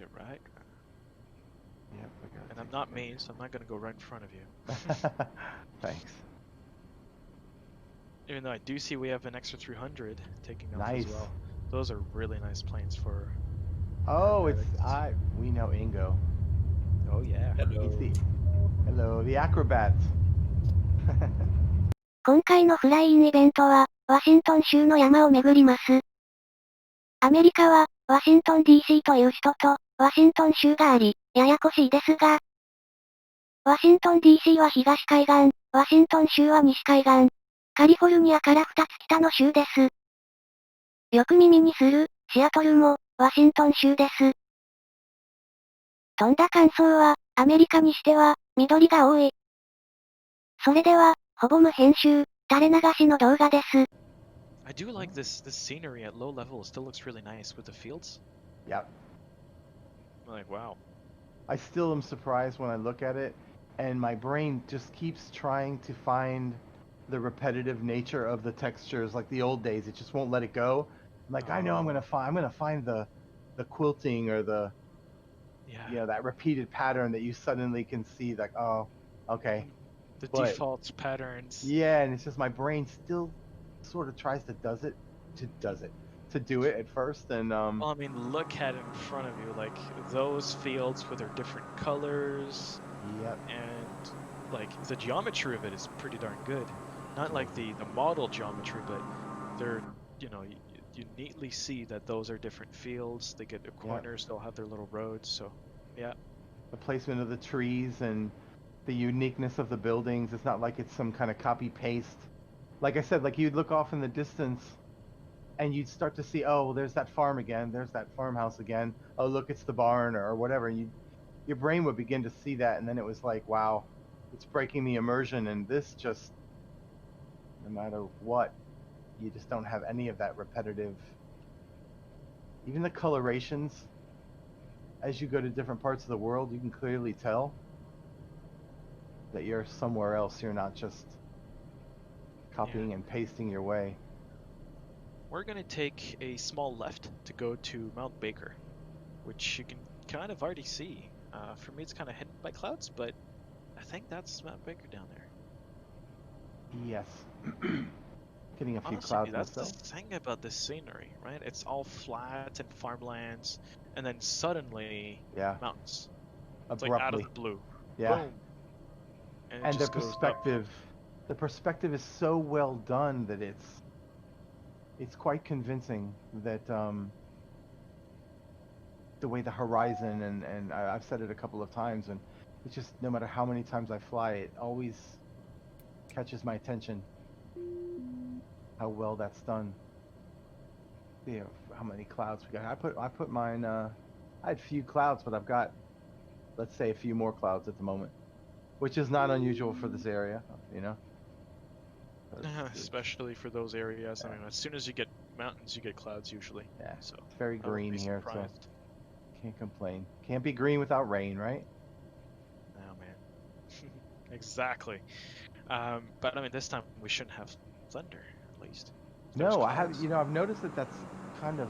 it right. Yep, and I'm not me, so I'm not going to go right in front of you. Thanks. Even though I do see we have an extra 300 taking off Nice. as well. Those are really nice planes for... Oh, we know Ingo. Oh yeah. Hello, the acrobats. 今回のフライインイベントは、ワシントン州の山を巡ります。アメリカは、ワシントン DC という首都と、ワシントン州があり、ややこしいですが、ワシントン DC は東海岸、ワシントン州は西海岸、カリフォルニアから2つ北の州です。よく耳にする、シアトルも、ワシントン州です。飛んだ感想は、アメリカにしては、緑が多い。それでは、ほぼ無編集、垂れ流しの動画です。I do like this scenery at low level. It still looks really nice with the fields. Yep. I'm like, wow. I still am surprised when I look at it, and my brain just keeps trying to find the repetitive nature of the textures, like the old days. It just won't let it go. I'm like, I know I'm gonna find the quilting or the that repeated pattern that you suddenly can see. Like, oh, okay. The default patterns. Yeah, and it's just my brain still sort of tries to do it at first, and Well, I mean, look at it in front of you, like those fields with their different colors. Yep. And like the geometry of it is pretty darn good. Not like the model geometry, but they're you neatly see that those are different fields. They get the corners. They'll have their little roads. So, yeah. The placement of the trees and the uniqueness of the buildings. It's not like it's some kind of copy paste. Like I said, like you'd look off in the distance and you'd start to see, oh, there's that farm again. There's that farmhouse again. Oh, look, it's the barn or whatever. And your brain would begin to see that. And then it was like, wow, it's breaking the immersion. And this just, no matter what, you just don't have any of that repetitive. Even the colorations, as you go to different parts of the world, you can clearly tell that you're somewhere else. You're not just copying and pasting your way. We're going to take a small left to go to Mount Baker, which you can kind of already see. For me, it's kind of hidden by clouds, but I think that's Mount Baker down there. Yes. Getting a few Honestly, clouds that's myself. the thing about this scenery, right? It's all flat and farmlands, and then suddenly mountains. It's Abruptly. like out of the blue. Yeah. Boom. And the perspective is so well done that it's quite convincing that the way the horizon and I've said it a couple of times, and it's just no matter how many times I fly, it always catches my attention how well that's done. See how many clouds we got. I put mine. I had few clouds, but I've got, let's say, a few more clouds at the moment, which is not unusual for this area, Especially for those areas. I mean, as soon as you get mountains, you get clouds usually. Yeah. So it's very green here, so surprised. Can't complain. Can't be green without rain, right? Oh man. Exactly. But I mean, this time we shouldn't have thunder, at least. No, I have. I've noticed that that's kind of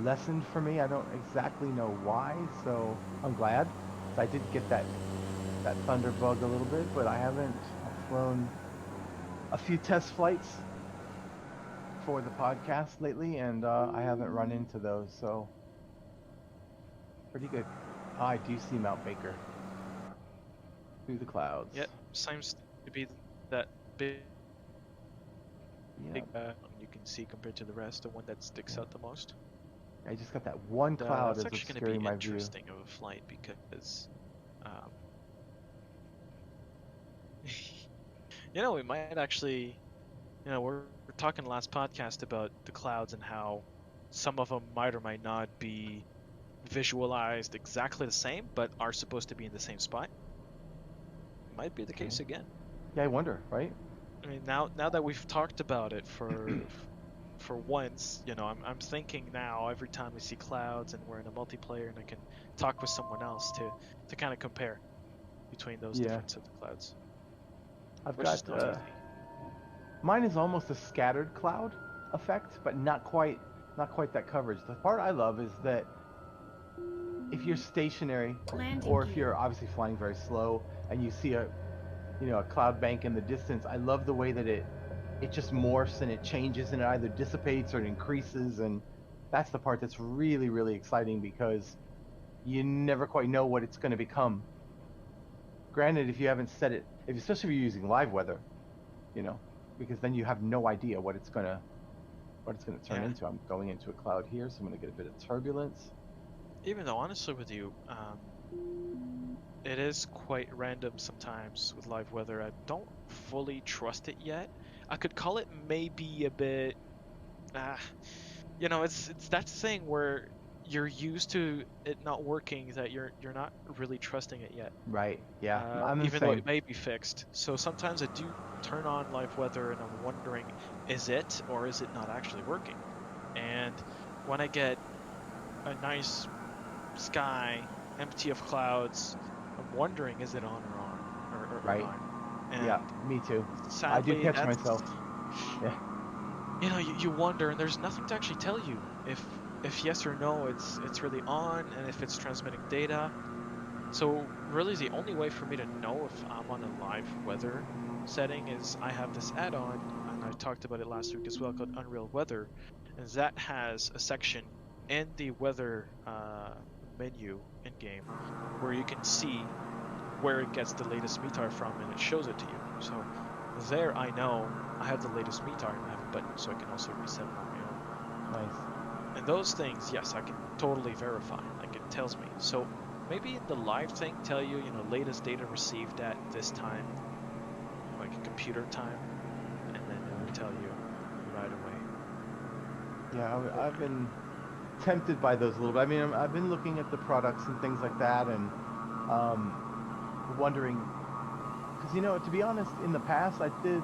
lessened for me. I don't exactly know why, so I'm glad. I did get that thunder bug a little bit, but I've flown a few test flights for the podcast lately, and I haven't run into those, so pretty good. I do see Mount Baker through the clouds. Yep, seems to be that big. You can see compared to the rest, the one that sticks out the most. I just got that one cloud that's actually obscuring my view. It's actually going to be interesting of a flight because, we might actually, we're talking last podcast about the clouds and how some of them might or might not be visualized exactly the same, but are supposed to be in the same spot. Might be the case again. Yeah, I wonder, right? I mean, now that we've talked about it for once, I'm thinking now every time I see clouds and we're in a multiplayer and I can talk with someone else to kind of compare between those difference of the clouds. I've got mine is almost a scattered cloud effect, but not quite that coverage. The part I love is that if you're stationary, Landing or if gear. you're obviously flying very slow and you see a cloud bank in the distance, I love the way that it just morphs and it changes and it either dissipates or it increases, and that's the part that's really, really exciting because you never quite know what it's going to become. Granted, if you haven't set it, especially if you're using live weather, because then you have no idea what it's gonna turn into. I'm going into a cloud here, so I'm gonna get a bit of turbulence. Even though, honestly with you, it is quite random sometimes with live weather. I don't fully trust it yet. I could call it maybe a bit, it's that thing where you're used to it not working that you're not really trusting it yet. Right. Yeah. I'm the even same. though it may be fixed. So sometimes I do turn on live weather and I'm wondering, is it or is it not actually working? And when I get a nice sky empty of clouds, I'm wondering, is it on or Right. not? And Yeah, me too. sadly, I do catch myself. Yeah. You wonder, and there's nothing to actually tell you if yes or no it's really on, and if it's transmitting data. So really the only way for me to know if I'm on a live weather setting is I have this add-on, and I talked about it last week as well, called Unreal Weather, and that has a section in the weather menu in game where you can see where it gets the latest METAR from, and it shows it to you. So there I know I have the latest METAR, and I have a button so I can also reset it on my own. Nice. And those things, yes, I can totally verify. Like, it tells me. So maybe the live thing tell you, latest data received at this time, like computer time, and then it will tell you right away. Yeah, I've been tempted by those a little bit. I mean, I've been looking at the products and things like that, and wondering, because to be honest, in the past I did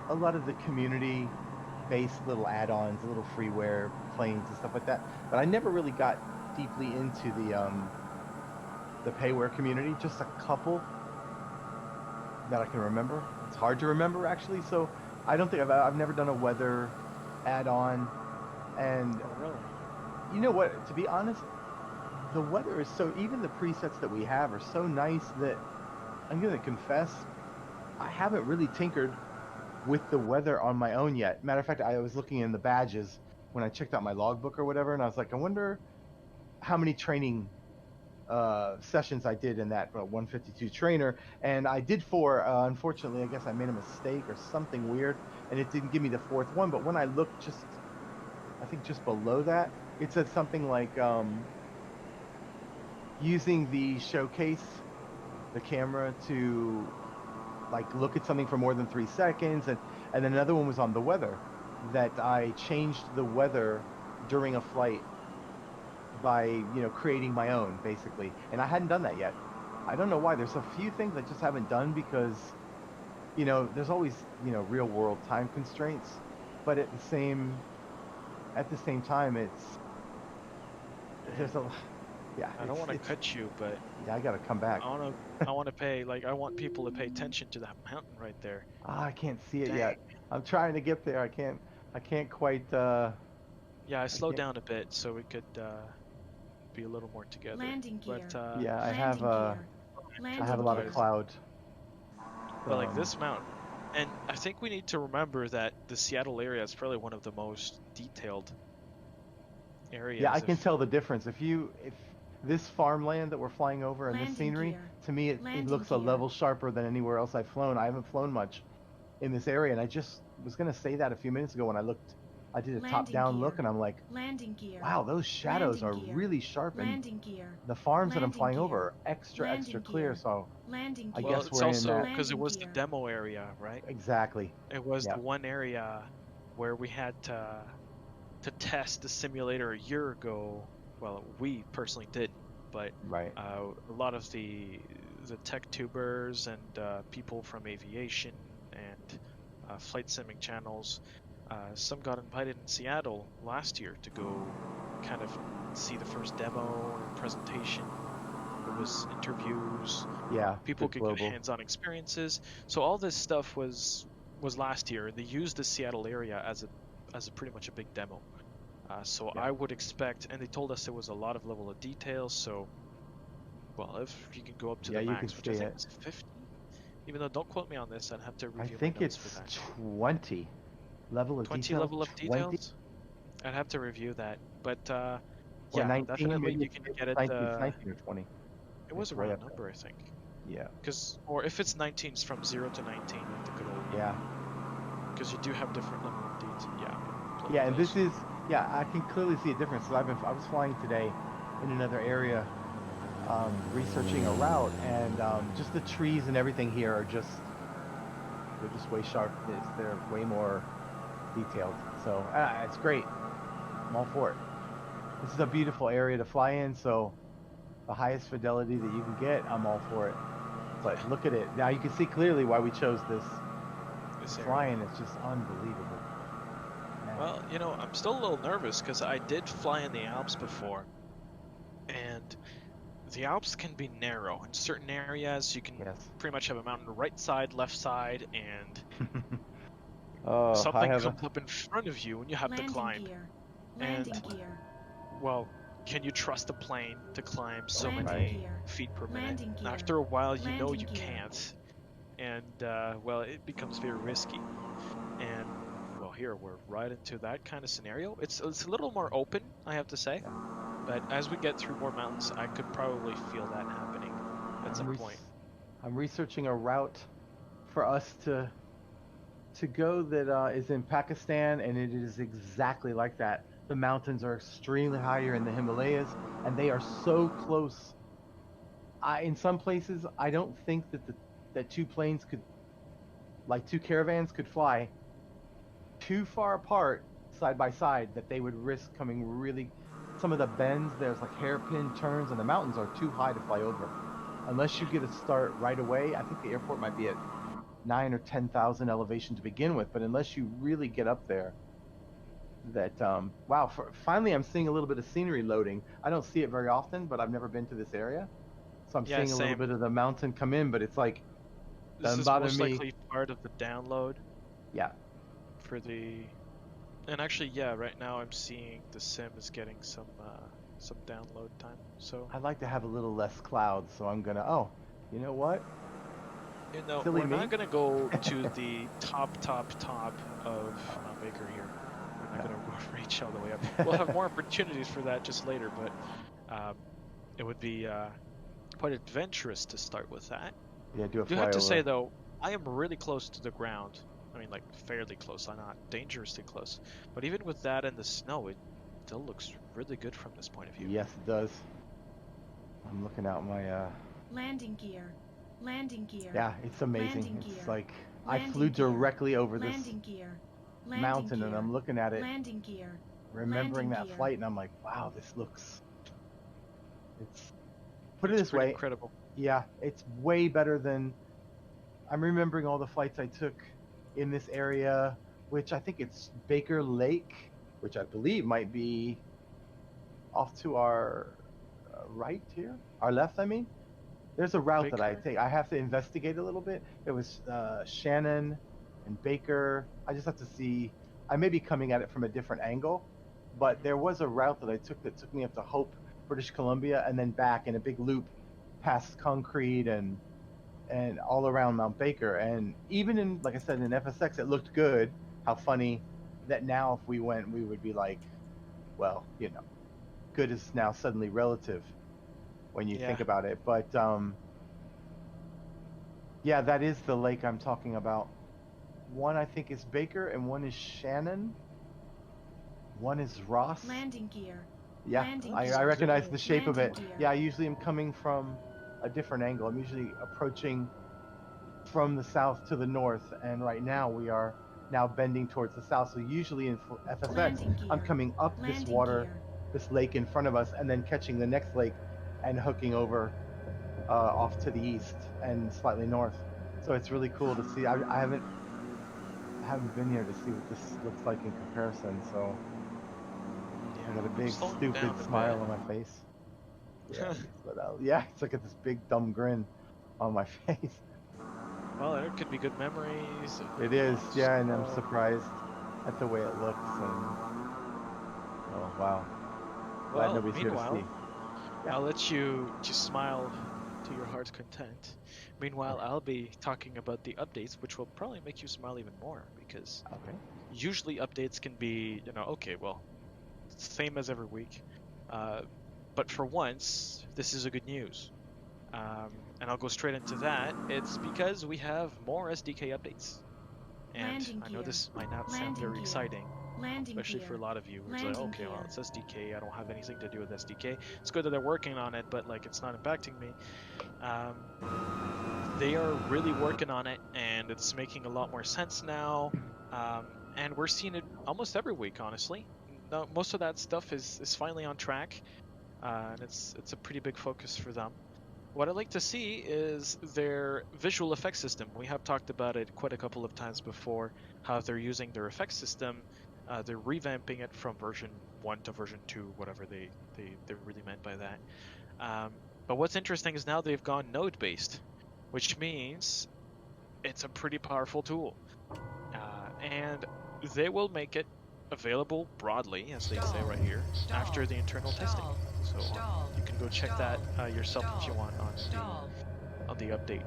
a lot of the community-based little add-ons, little freeware planes and stuff like that, but I never really got deeply into the payware community. Just a couple that I can remember. It's hard to remember actually, so I don't think I've never done a weather add-on. And Oh, really? you know what? To be honest, the weather is even the presets that we have are so nice that I'm gonna confess I haven't really tinkered with the weather on my own yet. Matter of fact, I was looking in the badges when I checked out my logbook or whatever, and I was like, I wonder how many training sessions I did in that 152 trainer, and I did 4. Unfortunately, I guess I made a mistake or something weird, and it didn't give me the 4th one. But when I looked I think just below that, it said something like using the showcase, the camera, to like look at something for more than 3 seconds, and then another one was on the weather, that I changed the weather during a flight by creating my own, basically, and I hadn't done that yet. I don't know why. There's a few things I just haven't done because there's always real world time constraints, but at the same time there's a I don't want to cut you, but yeah, I gotta come back. I want to pay, like, I want people to pay attention to that mountain right there. I can't see it Dang. yet. I'm trying to get there. I can't quite Yeah, I slowed down a bit so we could be a little more together. Landing gear. But yeah, I have a lot of cloud. But like this mountain, and I think we need to remember that the Seattle area is probably one of the most detailed areas. Yeah, I can tell the difference. If this farmland that we're flying over and this scenery, to me it looks a level sharper than anywhere else I've flown. I haven't flown much in this area, and I just was gonna say that a few minutes ago when I did a top-down look, and I'm like, wow, those shadows are really sharp, and the farms that I'm flying over are extra clear, so I guess it's we're also in that. because it was the demo area, right? Exactly. It was the one area where we had to test the simulator a year ago. Well, we personally didn't, but right. A lot of the tech tubers and people from aviation and flight simming channels, some got invited in Seattle last year to go kind of see the first demo and presentation. There was interviews. Yeah, people could get hands-on experiences. So all this stuff was last year. They used the Seattle area as a pretty much a big demo. So Yeah. I would expect, and they told us there was a lot of level of details. So, well, if you can go up to Yeah, the you can max, which I see think it. was 50, even though don't quote me on this, I'd have to I review think my notes it's for that. 20 level of 20 detail. level of 20 details. I'd have to review that, but or yeah, 19. definitely Maybe you can it's get it. 19, it's 19 or 20. It was It's way around up there. number, I think. Yeah. Or if it's 19, it's from 0 to 19, like the good old. Yeah. Because you do have different level of details. Yeah. Yeah, and this is, yeah, I can clearly see a difference. So I was flying today in another area, researching a route, and just the trees and everything here are just, they're just way sharp. They're way more detailed. So it's great. I'm all for it. This is a beautiful area to fly in, so the highest fidelity that you can get, I'm all for it. But look at it. Now you can see clearly why we chose this flying. It's just unbelievable. Man. Well, you know, I'm still a little nervous because I did fly in the Alps before, and the Alps can be narrow. In certain areas, you can pretty much have a mountain right side, left side, and something comes up in front of you and you have to climb. Landing gear. Well, can you trust a plane to climb so Landing many gear. feet per minute? Landing gear. After a while, you know Landing you gear. can't, and well, it becomes very risky. And well, here we're right into that kind of scenario. It's a little more open, I have to say, but as we get through more mountains, I could probably feel that happening at some point. I'm researching a route for us to go that is in Pakistan, and it is exactly like that. The mountains are extremely higher in the Himalayas, and they are so close. In some places, I don't think that two planes could, like two caravans could fly too far apart side by side, that they would risk coming really. Some of the bends, there's like hairpin turns, and the mountains are too high to fly over. Unless you get a start right away, I think the airport might be at 9,000 or 10,000 elevation to begin with, but unless you really get up there, that wow, finally I'm seeing a little bit of scenery loading. I don't see it very often, but I've never been to this area, so I'm seeing a little bit of the mountain come in, but it's like, this is most likely part of the download. Yeah. For the, and actually, yeah, right now I'm seeing the sim is getting some download time. So I'd like to have a little less clouds, so I'm gonna. Oh, you know what? You know, Silly we're me. not gonna go to the top of Mount Baker here. We're not gonna go reach all the way up. We'll have more opportunities for that just later, but it would be quite adventurous to start with that. Yeah, do a I do flyover. have to say though, I am really close to the ground. I mean, like fairly close. I'm not dangerously close. But even with that and the snow, it still looks really good from this point of view. Yes, it does. I'm looking out my Landing gear. Landing gear. Yeah, it's amazing. Landing It's gear. like Landing I flew gear. directly over this Landing gear. mountain, gear. and I'm looking at it, Landing gear. remembering Landing that gear. flight, and I'm like, wow, this looks. It's put it this pretty way. Incredible. Yeah, it's way better than. I'm remembering all the flights I took in this area, which I think it's Baker Lake, which I believe might be off to our right here, our left. I mean, there's a route that I take. I have to investigate a little bit. It was Shannon and Baker. I just have to see. I may be coming at it from a different angle, but there was a route that I took that took me up to Hope, British Columbia, and then back in a big loop past Concrete and all around Mount Baker. And even in, like I said, in FSX, it looked good. How funny that now if we went, we would be like, well, you know, good is now suddenly relative when you think about it. But yeah, that is the lake I'm talking about. One I think is Baker, and one is Shannon. One is Ross. Landing gear. Yeah, Landing I gear. recognize the shape of it. Landing gear. Yeah, I usually am coming from a different angle. I'm usually approaching from the south to the north, and right now we are now bending towards the south. So usually in FSX, I'm coming up this water, this lake in front of us, and then catching the next lake and hooking over off to the east and slightly north. So it's really cool to see. I haven't been here to see what this looks like in comparison. So I got a big stupid smile on my face. Yeah, yeah, it's like this big dumb grin on my face. Well, there could be good memories. It is, yeah, and I'm surprised at the way it looks. And well, wow. Glad Well, nobody's here to meanwhile, see. Yeah. I'll let you smile to your heart's content. Meanwhile, I'll be talking about the updates, which will probably make you smile even more, because Okay. usually updates can be, okay, well, same as every week. But for once, this is a good news. And I'll go straight into that. It's because we have more SDK updates. And Landing I know gear. this might not sound Landing very gear. exciting, Landing especially gear. for a lot of you. It's like, Landing okay, well, gear. it's SDK. I don't have anything to do with SDK. It's good that they're working on it, but like, it's not impacting me. They are really working on it, and it's making a lot more sense now. And we're seeing it almost every week, honestly. No, most of that stuff is finally on track, and it's a pretty big focus for them. What I'd like to see is their visual effects system. We have talked about it quite a couple of times before, how they're using their effects system. They're revamping it from version 1 to version 2, whatever they really meant by that. But what's interesting is now they've gone node-based, which means it's a pretty powerful tool. And they will make it available broadly, as they say right here, after the internal testing. So you can go check that yourself if you want on the update,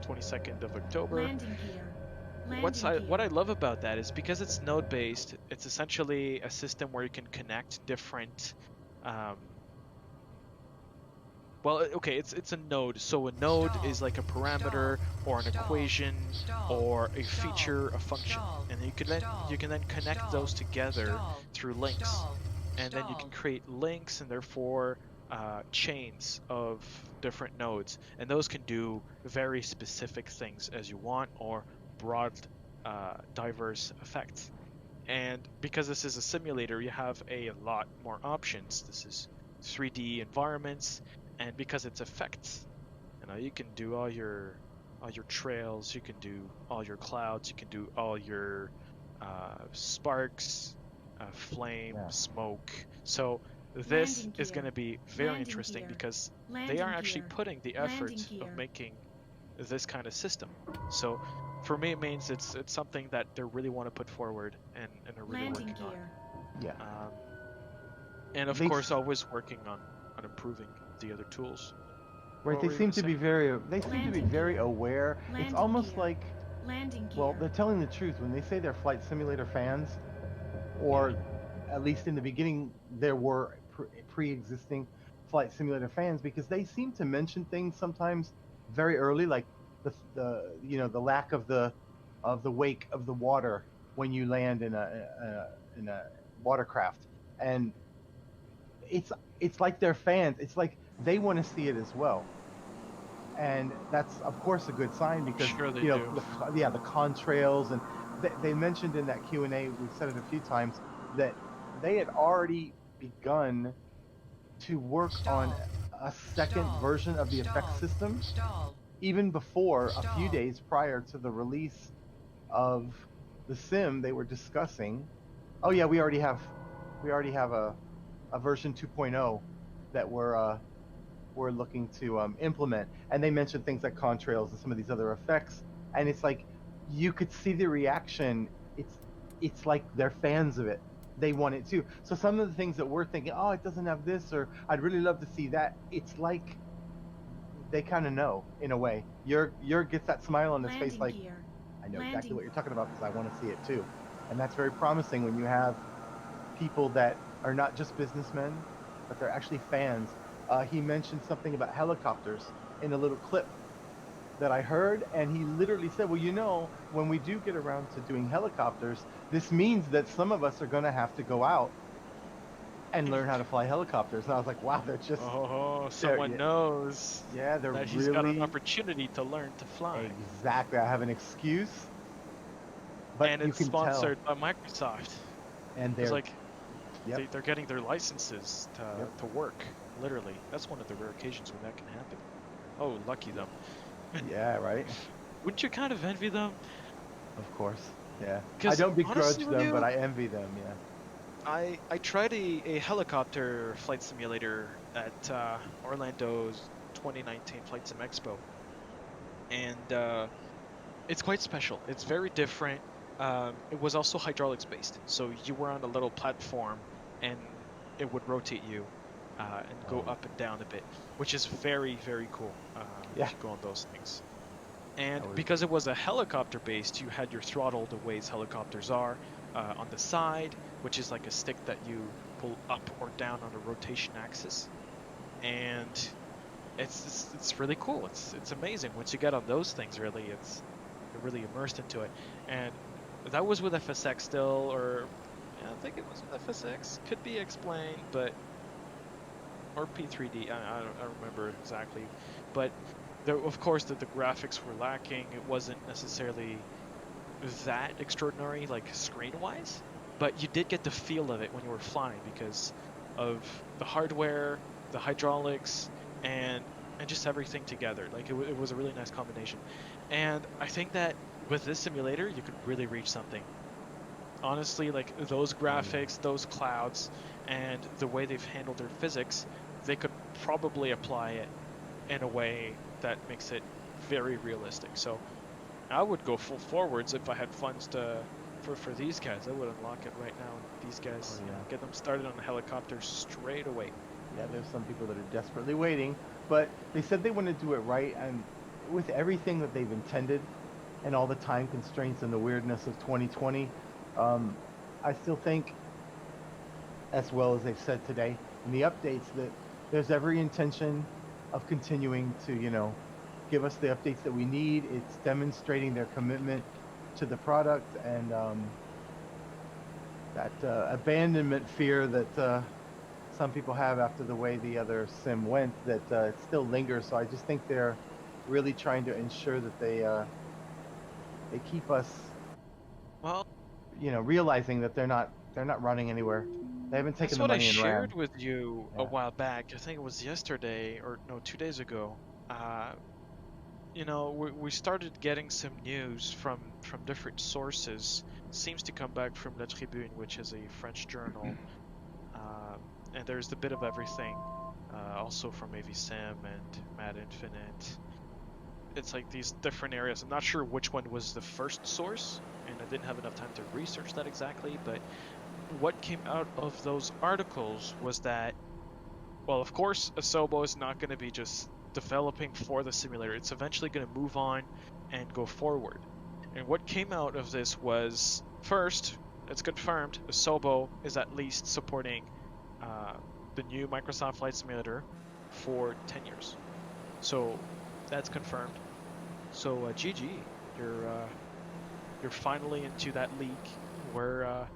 22nd of October. Landing gear. What I love about that is because it's node based, it's essentially a system where you can connect different. Well, okay, it's a node. So a node is like a parameter or an equation or a feature, a function, and you can then connect those together through links, and then you can create links and therefore chains of different nodes, and those can do very specific things as you want or broad, diverse effects. And because this is a simulator, you have a lot more options. This is 3D environments. And because it's effects, you can do all your trails, you can do all your clouds, you can do all your sparks, flame, smoke. So this is going to be very interesting because they are actually putting the effort of making this kind of system. So for me, it means it's something that they really want to put forward and are really working on. Yeah. And of course, always working on improving the other tools. Right, they seem to be very aware. It's almost like, well, they're telling the truth when they say they're flight simulator fans, or at least in the beginning there were pre-existing flight simulator fans, because they seem to mention things sometimes very early, like the lack of the wake of the water when you land in a watercraft, and it's like they're fans. It's like they want to see it as well, and that's of course a good sign because sure they do. The contrails, and they mentioned in that Q&A, we've said it a few times, that they had already begun to work on a second version of the effects system even before a few days prior to the release of the sim. They were discussing, oh yeah, we already have a version 2.0 that we're looking to implement, and they mentioned things like contrails and some of these other effects, and it's like you could see the reaction. It's like they're fans of it. They want it too. So some of the things that we're thinking, oh, it doesn't have this, or I'd really love to see that, it's like they kind of know in a way. Your gets that smile on his face, like I know exactly what you're talking about because I want to see it too, and that's very promising when you have people that are not just businessmen, but they're actually fans. He mentioned something about helicopters in a little clip that I heard, and he literally said, well, when we do get around to doing helicopters, this means that some of us are going to have to go out and learn how to fly helicopters. And I was like, wow, they're just... Oh, someone knows. Yeah, they're that he's got an opportunity to learn to fly. Exactly. I have an excuse. But and it's sponsored by Microsoft. And they're... They're getting their licenses to work, literally. That's one of the rare occasions when that can happen. Oh, lucky them. Yeah, right? Wouldn't you kind of envy them? Of course, yeah. I don't begrudge them, but I envy them, yeah. I tried a helicopter flight simulator at Orlando's 2019 Flight Sim Expo. And it's quite special. It's very different. It was also hydraulics based. So you were on a little platform, and it would rotate you and go up and down a bit, which is very, very cool Yeah. if you go on those things. And That was- because it was a helicopter based, you had your throttle the ways helicopters are on the side, which is like a stick that you pull up or down on a rotation axis. And it's really cool. It's amazing. Once you get on those things, really, you're really immersed into it. And that was with FSX still, or yeah, I think it was with FSX. Could be explained, but or P3D. I don't remember exactly, but there, of course, the graphics were lacking. It wasn't necessarily that extraordinary, like screen-wise, but you did get the feel of it when you were flying because of the hardware, the hydraulics, and just everything together. Like it was a really nice combination. And I think that with this simulator, you could really reach something. Honestly, like those graphics, those clouds, and the way they've handled their physics, they could probably apply it in a way that makes it very realistic. So I would go full forwards if I had funds for these guys. I would unlock it right now. These guys, Oh, yeah. get them started on a helicopter straight away. Yeah, there's some people that are desperately waiting, but they said they want to do it right, and with everything that they've intended, and all the time constraints and the weirdness of 2020, I still think, as well as they've said today in the updates, that there's every intention of continuing to, give us the updates that we need. It's demonstrating their commitment to the product and that abandonment fear that some people have after the way the other sim went, that it still lingers. So I just think they're really trying to ensure that they keep us, Well, realizing that they're not running anywhere. They haven't taken that's the what I money and ran. shared with you a Yeah. while back. I think it was yesterday, or no, 2 days ago. We started getting some news from different sources. Seems to come back from La Tribune, which is a French journal. And there's a bit of everything. Also from AVSim and Mad Infinite. It's like these different areas. I'm not sure which one was the first source, and I didn't have enough time to research that exactly, but what came out of those articles was that, well, of course, Asobo is not going to be just developing for the simulator. It's eventually going to move on and go forward. And what came out of this was, first, it's confirmed Asobo is at least supporting the new Microsoft Flight Simulator for 10 years. So that's confirmed. So GG, you're finally into that league where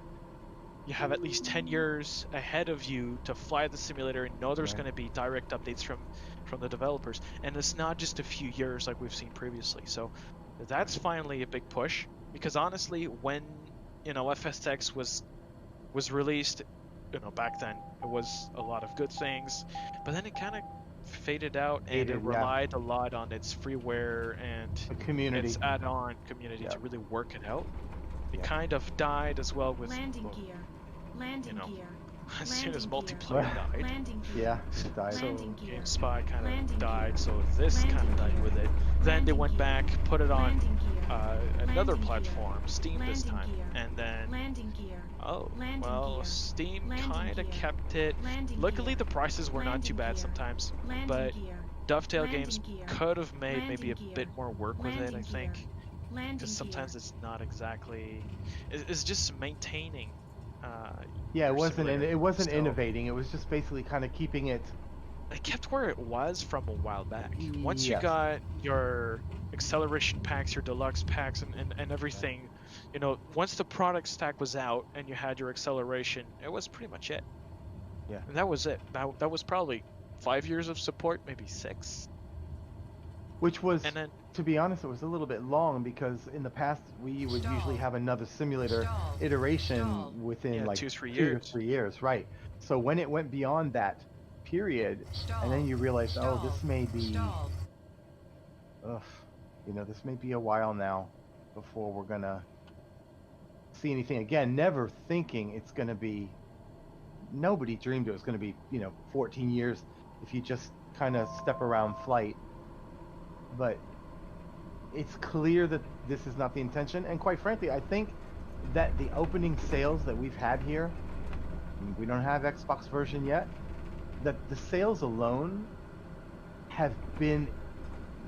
you have at least 10 years ahead of you to fly the simulator and know there's Right. going to be direct updates from the developers. And it's not just a few years like we've seen previously. So that's finally a big push, because honestly, when FSX was released, back then it was a lot of good things, but then it kind of faded out, and Faded, it yeah. relied a lot on its freeware and The community. its add-on community Yeah. to really work it out. It Yeah. kind of died as well with Landing well, gear. Landing know, gear. as soon as Landing gear. multiplayer died. Landing gear. Yeah, it died. So Landing gear. GameSpy kind Landing of died, gear. so this kind Landing of died gear. with it. Then they Landing went gear. back, put it on Landing gear. another Landing platform, gear. Steam this Landing time, gear. and then Landing gear. Landing well, gear. Steam Landing kind of gear. kept it. Landing Luckily, gear. the prices were not too Landing bad gear. sometimes, Landing but gear. Dovetail Landing Games gear. could have made maybe a Landing bit gear. more work with it, Landing I think. gear. Landing Because sometimes gear. it's not exactly. It's just maintaining. Yeah, your it wasn't. simulator. It wasn't So, innovating. It was just basically kind of keeping it. It kept where it was from a while back. Once you Yes. got your acceleration packs, your deluxe packs, and everything, once the product stack was out and you had your acceleration, it was pretty much it. Yeah. And that was it. That was probably 5 years of support, maybe 6. Which was, And then to be honest, it was a little bit long, because in the past we would usually have another simulator iteration within Yeah, like 2-3 2 to years. 3 years, right? So when it went beyond that period, and then you realize, oh, this may be, this may be a while now before we're gonna see anything again. Never thinking it's gonna be. Nobody dreamed it was gonna be, 14 years if you just kind of step around flight. But it's clear that this is not the intention, and quite frankly, I think that the opening sales that we've had here We don't have Xbox version yet. That the sales alone have been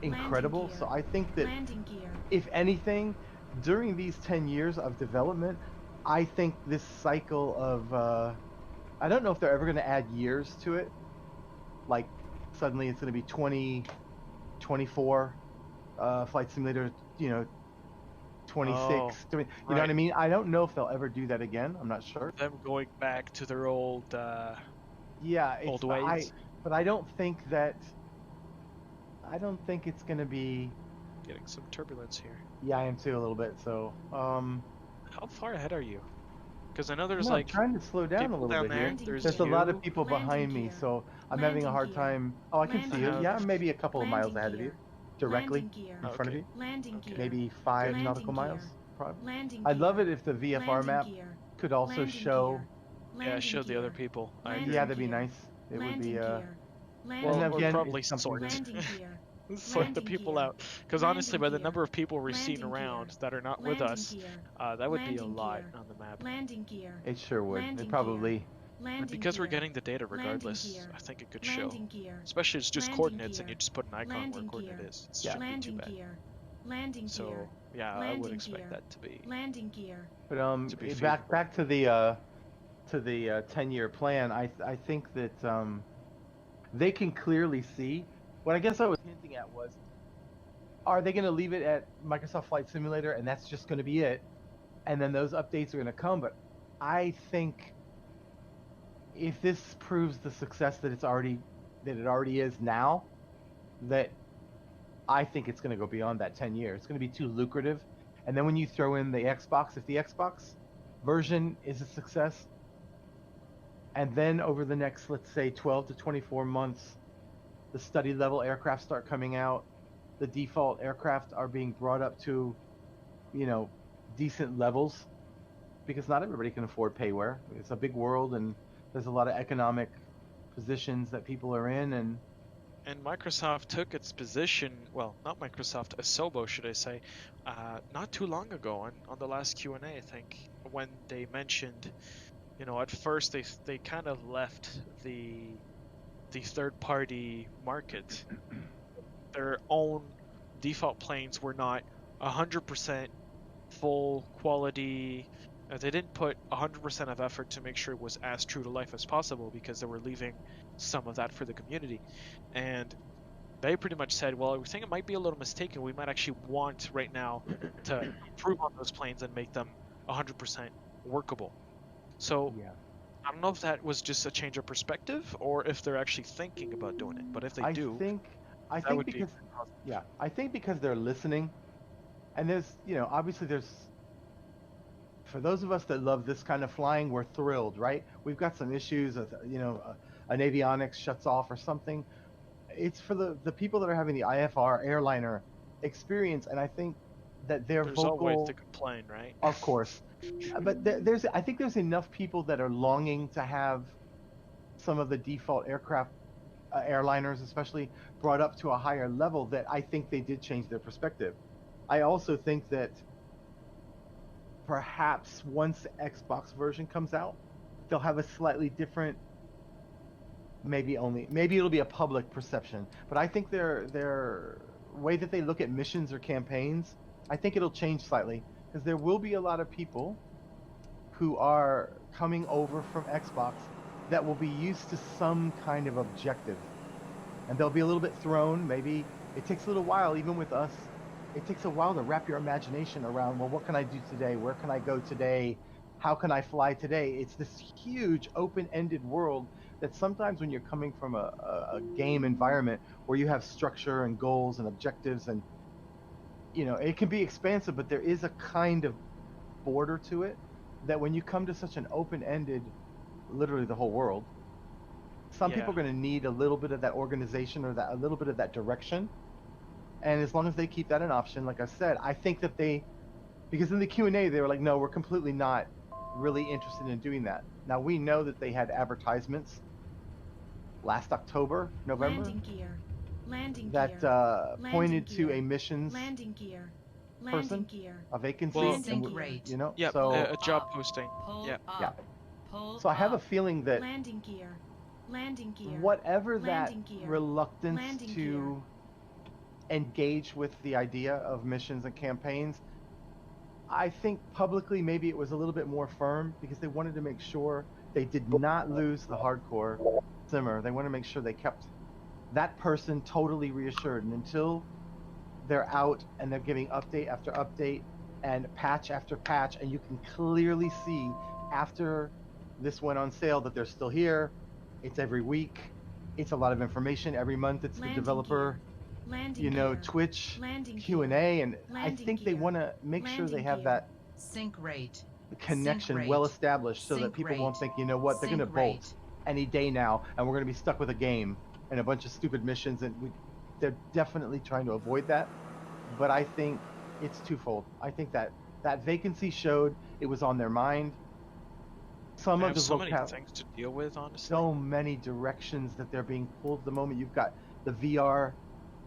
incredible. gear. So I think that Landing gear. if anything, during these 10 years of development, I think this cycle of I don't know if they're ever going to add years to it. Like suddenly it's going to be 2024 Flight Simulator, 26. Oh, You know what I mean? I don't know if they'll ever do that again. I'm not sure. them going back to their old Yeah, old ways. but I don't think it's going to be. Getting some turbulence here. Yeah, I am too a little bit. So, How far ahead are you? Because I know there's no, like I'm trying to slow down a people little down bit there. here. There's There's a lot you. of people Landing behind me, gear. so I'm having a Landing hard gear. time. Oh, I can see you. Landing Yeah, gear. maybe a couple of miles Landing ahead of you, gear. directly Landing gear. in front of Okay. you. Landing Okay. gear. Maybe 5 Landing nautical gear. miles, probably. Landing I'd love gear. it if the VFR Landing map gear. could also Landing show. gear. Yeah, Landing show the other gear. people. I Landing agree. Yeah, that'd be gear. nice. It would Landing be. gear. Well, And Landing or again, gear. probably it's something sort. that- Landing gear. Sort the Landing people gear. out. Because honestly, by the Landing number of people we're seeing Landing around gear. that are not with Landing us, gear. that would be a Landing lot gear. on the map. Landing gear. It sure would. Landing It gear. probably. Landing Because we're gear. getting the data Landing regardless, gear. I think it could show. Landing gear. Especially it's just Landing coordinates and gear. you just put an icon where Landing coordinate gear. is. It Yeah. shouldn't be too Landing bad. gear. Landing So gear. yeah, I would Landing expect gear. that to be. Landing gear. But To be back to the 10-year plan. I think that they can clearly see. What I guess I was hinting at was, are they going to leave it at Microsoft Flight Simulator and that's just going to be it, and then those updates are going to come? But I think if this proves the success that it already is now, that I think it's going to go beyond that 10 years. It's going to be too lucrative. And then when you throw in the Xbox, if the Xbox version is a success, and then over the next, let's say, 12 to 24 months, the study level aircraft start coming out, the default aircraft are being brought up to, decent levels, because not everybody can afford payware. It's a big world, and there's a lot of economic positions that people are in, and Microsoft took its position, well, not Microsoft, Asobo should I say, not too long ago on the last Q&A, I think, when they mentioned, at first they kind of left the third-party market. Their own default planes were not 100% full quality. They didn't put 100% of effort to make sure it was as true to life as possible, because they were leaving some of that for the community. And they pretty much said, well, we think it might be a little mistaken. We might actually want right now to improve on those planes and make them 100% workable. So yeah. I don't know if that was just a change of perspective or if they're actually thinking about doing it. But if they I do, think would be because I think because they're listening, and there's obviously there's, for those of us that love this kind of flying, we're thrilled, right? We've got some issues with an avionics shuts off or something. It's for the people that are having the IFR airliner experience, and I think that they're there's vocal. always to complain, right? Of course, but I think there's enough people that are longing to have some of the default aircraft airliners, especially, brought up to a higher level, that I think they did change their perspective. I also think that perhaps once the Xbox version comes out, they'll have a slightly different, maybe it'll be a public perception, but I think their way that they look at missions or campaigns, I think it'll change slightly, because there will be a lot of people who are coming over from Xbox that will be used to some kind of objective, and they'll be a little bit thrown. Maybe it takes a little while, even with us, it takes a while to wrap your imagination around, well, what can I do today? Where can I go today? How can I fly today? It's this huge open-ended world that sometimes when you're coming from a game environment where you have structure and goals and objectives, and it can be expansive, but there is a kind of border to it that when you come to such an open-ended, literally the whole world, some people are going to need a little bit of that organization, or a little bit of that direction. And as long as they keep that an option, like I said, I think that because in the Q&A they were like, no, we're completely not really interested in doing that. Now we know that they had advertisements last November, Landing gear. Landing that gear. pointed Landing to a gear. missions Landing gear. person, Landing gear. a vacancy, Well, and Landing gear. yeah, so a job posting. Pull Yeah. up. Yeah. So I have a feeling that Landing gear. Landing gear. whatever that Landing gear. reluctance Landing to engage with the idea of missions and campaigns, I think publicly maybe it was a little bit more firm because they wanted to make sure they did not lose the hardcore simmer. They wanted to make sure they kept that person totally reassured. And until they're out and they're giving update after update and patch after patch, and you can clearly see after this went on sale that they're still here. It's every week. It's a lot of information every month. It's the Landing developer, gear. Landing you know, gear. Twitch Landing Q&A, and I Landing think they gear. want to make sure they Landing have gear. that Sync rate. connection Sync well rate. established so that Sync people won't rate. think, you know what, they're going to Sync bolt rate. any day now, and we're going to be stuck with a game and a bunch of stupid missions, and they're definitely trying to avoid that. But I think it's twofold. I think that that vacancy showed it was on their mind. Some They of have the so many vocab, things to deal with, honestly. so many directions that they're being pulled at the moment. You've got the VR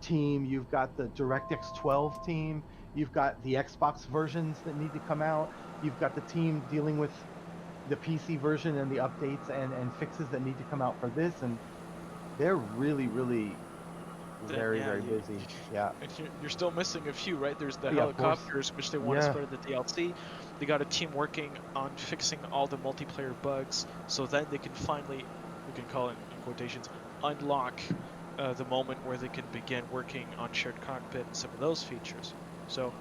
team, you've got the DirectX 12 team, you've got the Xbox versions that need to come out, you've got the team dealing with the PC version and the updates and fixes that need to come out for this, and they're really, really very, Yeah, very you- busy. Yeah. And you're still missing a few, right? There's the Yeah, of course. helicopters, which they want to Yeah. spread the DLC. They got a team working on fixing all the multiplayer bugs, so then they can finally, we can call it in quotations, unlock the moment where they can begin working on shared cockpit and some of those features. So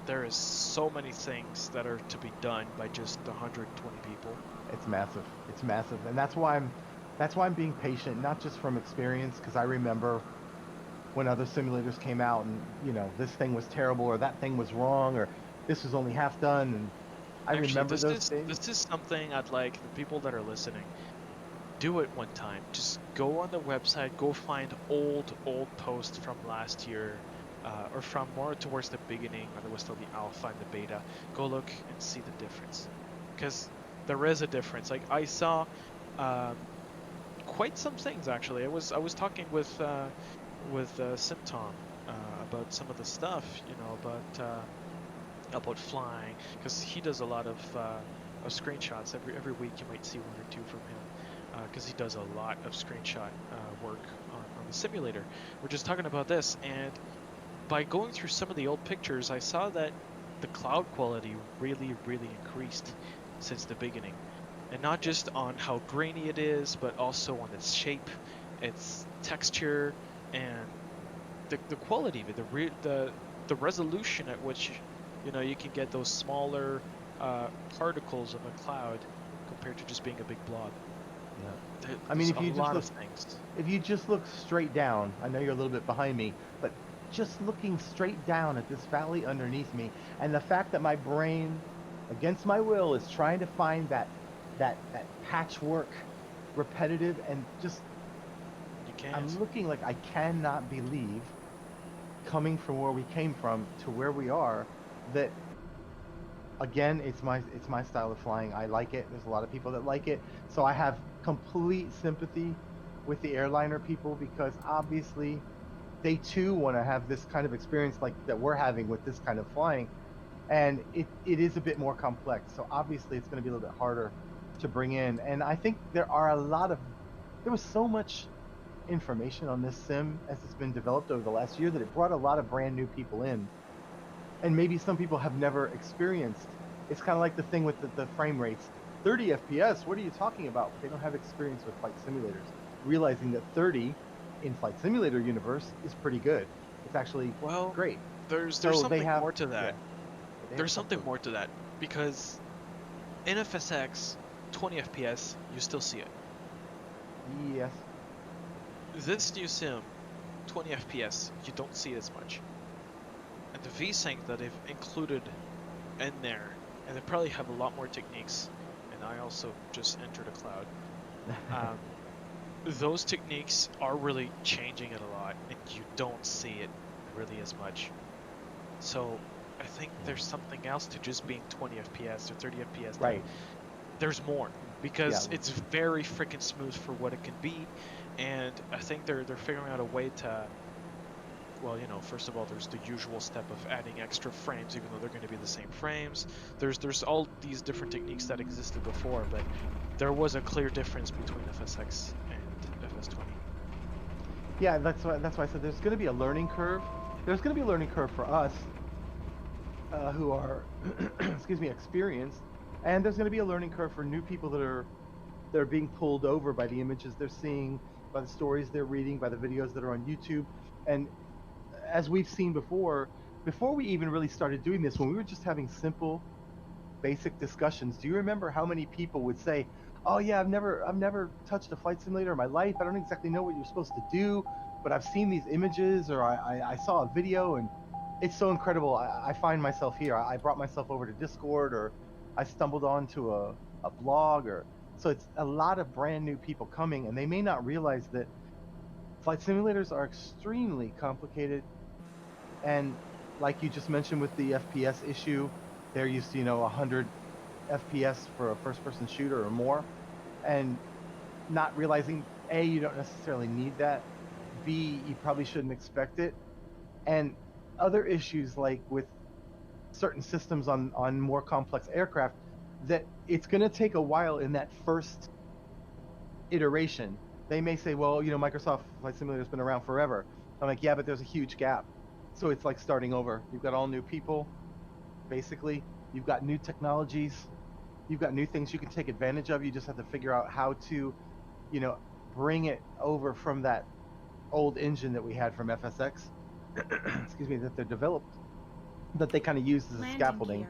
there is so many things that are to be done by just 120 people. It's massive. It's massive, and that's why I'm being patient, not just from experience, because I remember when other simulators came out, and you know, this thing was terrible, or that thing was wrong, or this was only half done, and I Actually, remember this those is things. this is something I'd like the people that are listening, do it one time. Just go on the website, go find old posts from last year, or from more towards the beginning when there was still the alpha and the beta. Go look and see the difference, because there is a difference. Like I saw quite some things actually. I was talking with Simtom about some of the stuff, you know, about flying, because he does a lot of screenshots. Every week you might see one or two from him, because he does a lot of screenshot work on the simulator. We're just talking about this, and by going through some of the old pictures, I saw that the cloud quality really increased since the beginning, and not just on how grainy it is, but also on its shape, its texture, and the quality of it, the resolution at which you can get those smaller particles of a cloud compared to just being a big blob. Yeah. There's I mean, if a you just lot look, of things. if you just look straight down, I know you're a little bit behind me, but just looking straight down at this valley underneath me, and the fact that my brain, against my will, is trying to find that patchwork, repetitive, and just You can't. I'm looking like I cannot believe, coming from where we came from to where we are, that again, it's my style of flying. I like it. There's a lot of people that like it. So I have complete sympathy with the airliner people, because obviously they too want to have this kind of experience like that we're having with this kind of flying. And it is a bit more complex. So obviously it's going to be a little bit harder to bring in. And I think there was so much information on this sim as it's been developed over the last year that it brought a lot of brand new people in, and maybe some people have never experienced. It's kind of like the thing with the frame rates, 30 FPS, what are you talking about? They don't have experience with flight simulators, realizing that 30 in flight simulator universe is pretty good. It's actually great. There's So something more to that. yeah, they There's have something more to that, because in FSX 20 FPS you still see it. Yes. This new sim 20 FPS you don't see it as much. And the VSync that they've included in there, and they probably have a lot more techniques, and I also just entered a cloud. Those techniques are really changing it a lot, and you don't see it really as much. So I think there's something else to just being 20 FPS or 30 FPS. Right. There's more, because it's very freaking smooth for what it can be, and I think they're figuring out a way well, first of all, there's the usual step of adding extra frames, even though they're going to be the same frames. There's all these different techniques that existed before, but there was a clear difference between FSX and FS20. Yeah, that's why I said there's going to be a learning curve. There's going to be a learning curve for us who are, excuse me, experienced, and there's going to be a learning curve for new people that are being pulled over by the images they're seeing, by the stories they're reading, by the videos that are on YouTube. And as we've seen before we even really started doing this, when we were just having simple, basic discussions, do you remember how many people would say, oh yeah, I've never touched a flight simulator in my life, I don't exactly know what you're supposed to do, but I've seen these images, or I saw a video, and it's so incredible. I find myself here. I brought myself over to Discord, or I stumbled onto a blog, or so it's a lot of brand new people coming, and they may not realize that flight simulators are extremely complicated. And like you just mentioned with the FPS issue, they're used to 100 FPS for a first-person shooter or more, and not realizing A, you don't necessarily need that, B, you probably shouldn't expect it, and other issues like with certain systems on more complex aircraft, that it's going to take a while in that first iteration. They may say, well, Microsoft Flight Simulator's been around forever. I'm like, yeah, but there's a huge gap. So it's like starting over. You've got all new people, basically. You've got new technologies. You've got new things you can take advantage of. You just have to figure out how to, bring it over from that old engine that we had from FSX, excuse me, that they're developed, that they kind of used as a scaffolding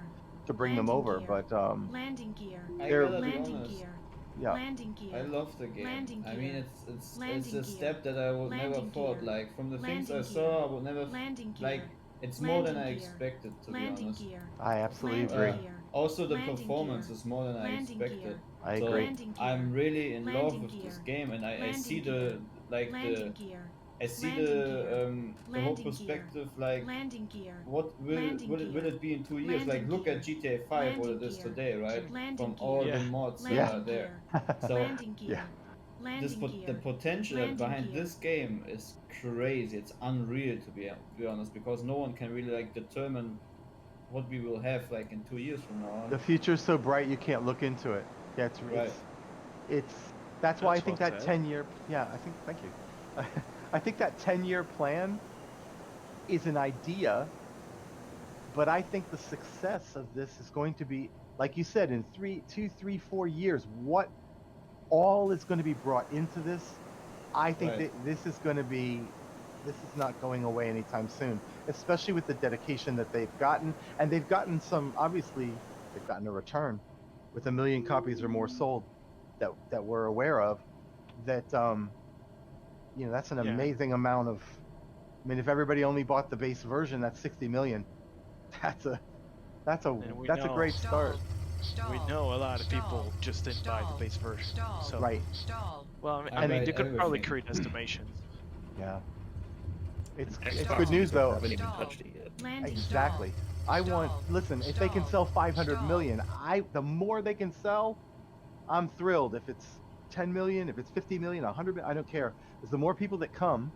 to bring them over. But landing gear. Landing gear. Yeah. Landing gear. I love the game. Landing I mean, gear. it's Landing a gear. step that I would never Landing thought. gear. Like from the things I Landing saw, gear. I would never Landing gear. like. It's more than I Landing gear. expected, to be Landing honest. gear. I absolutely Landing agree. gear. Also, the Landing performance gear. is more than I Landing expected. gear. I So agree. Landing gear. I'm really in love Landing with gear. this game, and I Landing see gear. the Landing gear. I see Landing the whole Landing gear. perspective, like Landing gear. what Landing will gear. it be in 2 years? Landing Like look gear. at GTA 5, what Landing it is gear. today, right? Landing From gear. all Yeah. the mods that Landing are there. gear. So Landing gear. yeah. this Landing gear. the potential Landing behind gear. this game is crazy. It's unreal, to be honest, because no one can really like determine what we will have like in 2 years from now on. The future's so bright you can't look into it. Yeah, Right. it's that's why I That's think well that said. 10-year, yeah, I think, thank you. I think that 10-year plan is an idea, but I think the success of this is going to be, like you said, in 2, 3, 4 years, what all is going to be brought into this. I think Right. that this is not going away anytime soon, especially with the dedication that they've gotten. And they've gotten obviously, they've gotten a return with 1 million copies or more sold that we're aware of. That, that's an Yeah. amazing amount of, I mean, if everybody only bought the base version, that's 60 million. That's a we know- great start. We know a lot of people just didn't buy the base version. So, Right. well, I I mean, buy you could probably everything. create estimations. Yeah. It's Xbox good news users though. haven't even touched it yet. Landing Exactly. Listen, if they can sell 500 million, the more they can sell, I'm thrilled. If it's 10 million, if it's 50 million, 100 million, I don't care. Because the more people that come,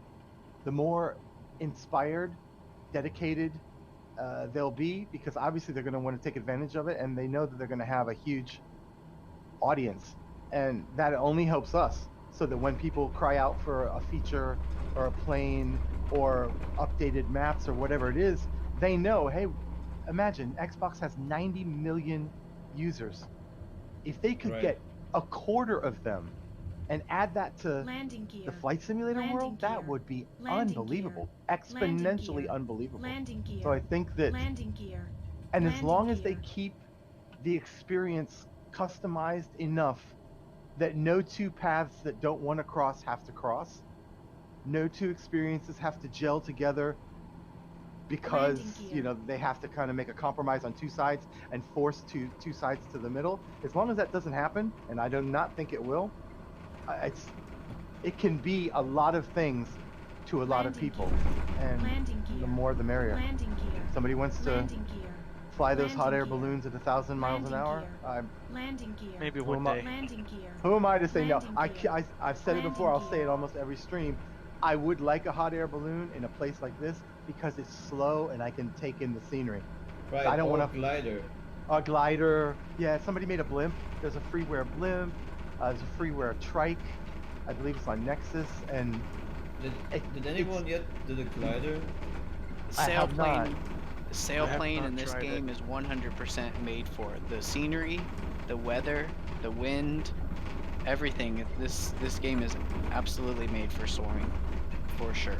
the more inspired, dedicated they'll be, because obviously they're going to want to take advantage of it, and they know that they're going to have a huge audience, and that only helps us, so that when people cry out for a feature or a plane or updated maps or whatever it is, they know, hey, imagine Xbox has 90 million users. If they could Right. get a quarter of them and add that to Landing gear. the flight simulator Landing world, that gear. would be Landing unbelievable, gear. exponentially Landing gear. unbelievable. Landing gear. So I think that, Landing gear. and as landing long as they gear. keep the experience customized enough that no two paths that don't want to cross have to cross, no two experiences have to gel together because Landing gear. they have to kind of make a compromise on two sides and force two sides to the middle. As long as that doesn't happen, and I do not think it will, it can be a lot of things to a lot of Landing people, gear. and Landing gear. the more the merrier. Landing gear. Somebody wants to Landing gear. fly those hot Landing air gear. balloons at 1,000 miles an Landing hour. gear. Landing gear. Maybe Who one am I- day. Landing gear. Who am I to say no? Landing gear. I've said it before. Landing I'll say it gear. almost every stream. I would like a hot air balloon in a place like this because it's slow and I can take in the scenery. Right. I don't or want to. glider. A glider. Yeah, somebody made a blimp. There's a freeware blimp. There's a freeware trike. I believe it's on Nexus. And Did anyone yet do the glider? I have not. Sailplane not in this tried it. game is 100% made for it. The scenery, the weather, the wind, everything. This game is absolutely made for soaring, for sure.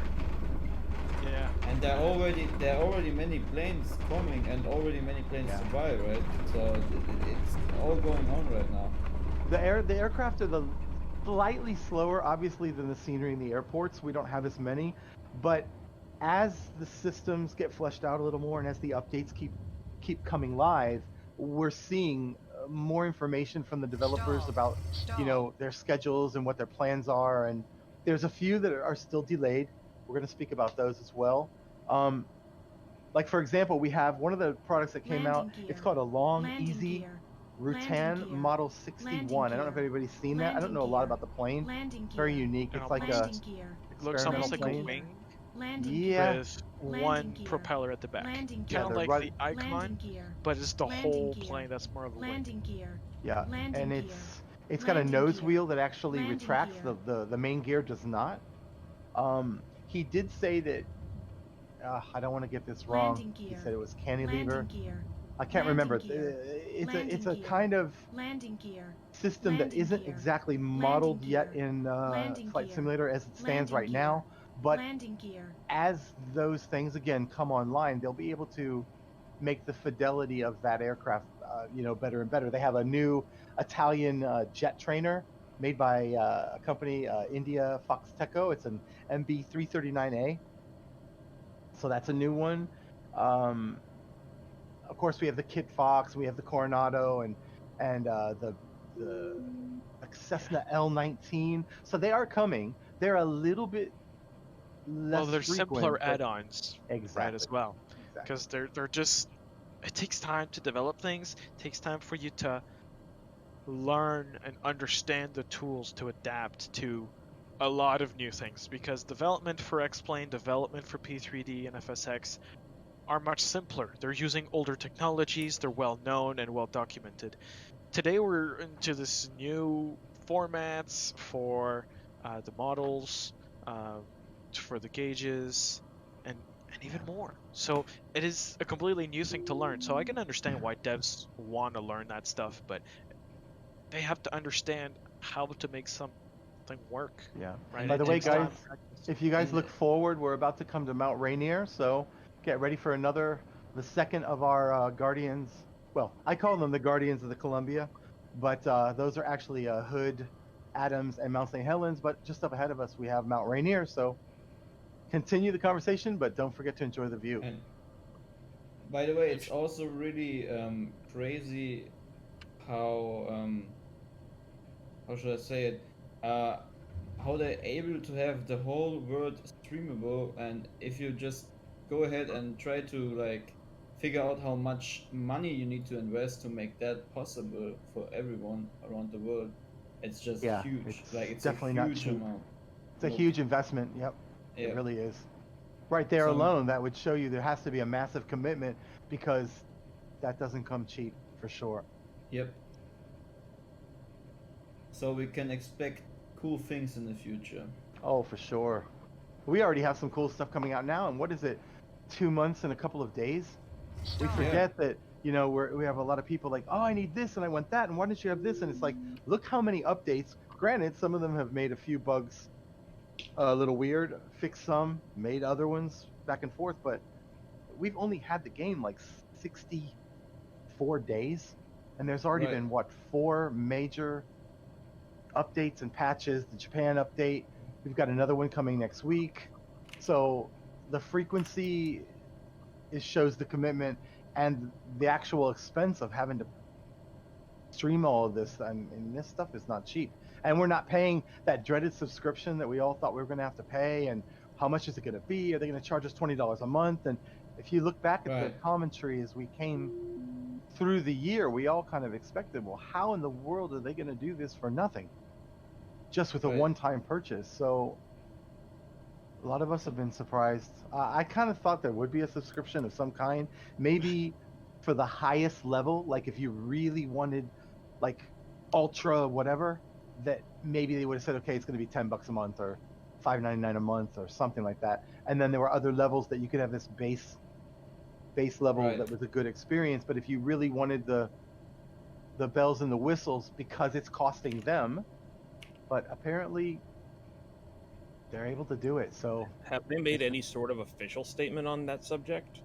Yeah. And there are already many planes coming and already many planes to buy, right? So it's all going on right now. The aircraft are slightly slower, obviously, than the scenery in the airports. We don't have as many, but as the systems get fleshed out a little more and as the updates keep coming live, we're seeing more information from the developers about their schedules and what their plans are. And there's a few that are still delayed. We're going to speak about those as well. Like for example, we have one of the products that came out. It's called a Long Easy Rutan Model 61. I don't know if anybody's seen that. I don't know a lot about the plane. It's very unique. It's like a It looks almost like a plane. wing Yeah. with one propeller at the back. Kind of the like rud- the Icon, but it's the whole plane that's more of a wing. Landing gear. Yeah, Landing and gear. it's got a Landing nose gear. wheel that actually Landing retracts. gear. The main gear does not. He did say that I don't want to get this wrong. Landing He gear. said it was cantilever. Landing gear. I can't Landing remember. gear. It's Landing a gear. kind of Landing gear. system that Landing isn't gear. exactly modeled Landing yet gear. in Landing Flight gear. Simulator as it stands Landing right gear. now. But Landing gear. as those things again come online, they'll be able to make the fidelity of that aircraft, better and better. They have a new Italian jet trainer made by a company, India Foxteco. It's an MB339A. So that's a new one. Of course, we have the Kit Fox, we have the Coronado, and the Cessna L19. So they are coming. They're a little bit less Well, they're frequent, simpler but- add-ons, Exactly. right, as well. Exactly. Because they're just, it takes time to develop things. It takes time for you to learn and understand the tools to adapt to a lot of new things. Because development for X-Plane, development for P3D and FSX are much simpler. They're using older technologies. They're well known and well documented. Today we're into this new formats for the models, for the gauges, and even more. So it is a completely new thing to learn. So I can understand why devs want to learn that stuff, but they have to understand how to make something work. Yeah. Right? By the It way, takes time guys, to practice. if you guys look forward, we're about to come to Mount Rainier, so get ready for the second of our Guardians. Well, I call them the Guardians of the Columbia, but those are actually Hood, Adams, and Mount St. Helens. But just up ahead of us, we have Mount Rainier. So continue the conversation, but don't forget to enjoy the view. And by the way, it's also really crazy how should I say it? How they're able to have the whole world streamable, and if you just go ahead and try to figure out how much money you need to invest to make that possible for everyone around the world, it's just huge. It's definitely a not huge cheap. amount. It's a huge investment. Yep. Yeah. It really is. Right there So- alone, that would show you there has to be a massive commitment, because that doesn't come cheap for sure. Yep. So we can expect cool things in the future. Oh, for sure. We already have some cool stuff coming out now, and what is it? 2 months and a couple of days? We forget that, we have a lot of people like, oh, I need this and I want that, and why don't you have this? And it's like, look how many updates. Granted, some of them have made a few bugs a little weird, fixed some, made other ones back and forth, but we've only had the game like 64 days, and there's already been, 4 major updates and patches. The Japan update, we've got another one coming next week. So the frequency shows the commitment, and the actual expense of having to stream all of this, and this stuff is not cheap. And we're not paying that dreaded subscription that we all thought we were going to have to pay. And how much is it going to be? Are they going to charge us $20 a month? And if you look back at the commentary as we came through the year, we all kind of expected, well, how in the world are they going to do this for nothing? Just with a one-time purchase. So A lot of us have been surprised. I kind of thought there would be a subscription of some kind, maybe for the highest level, like if you really wanted, like, ultra whatever, that maybe they would have said, okay, it's going to be $10 a month or $5.99 a month or something like that. And then there were other levels that you could have this base level Right. that was a good experience. But if you really wanted the bells and the whistles, because it's costing them, but apparently they're able to do it. So Have they made any sort of official statement on that subject?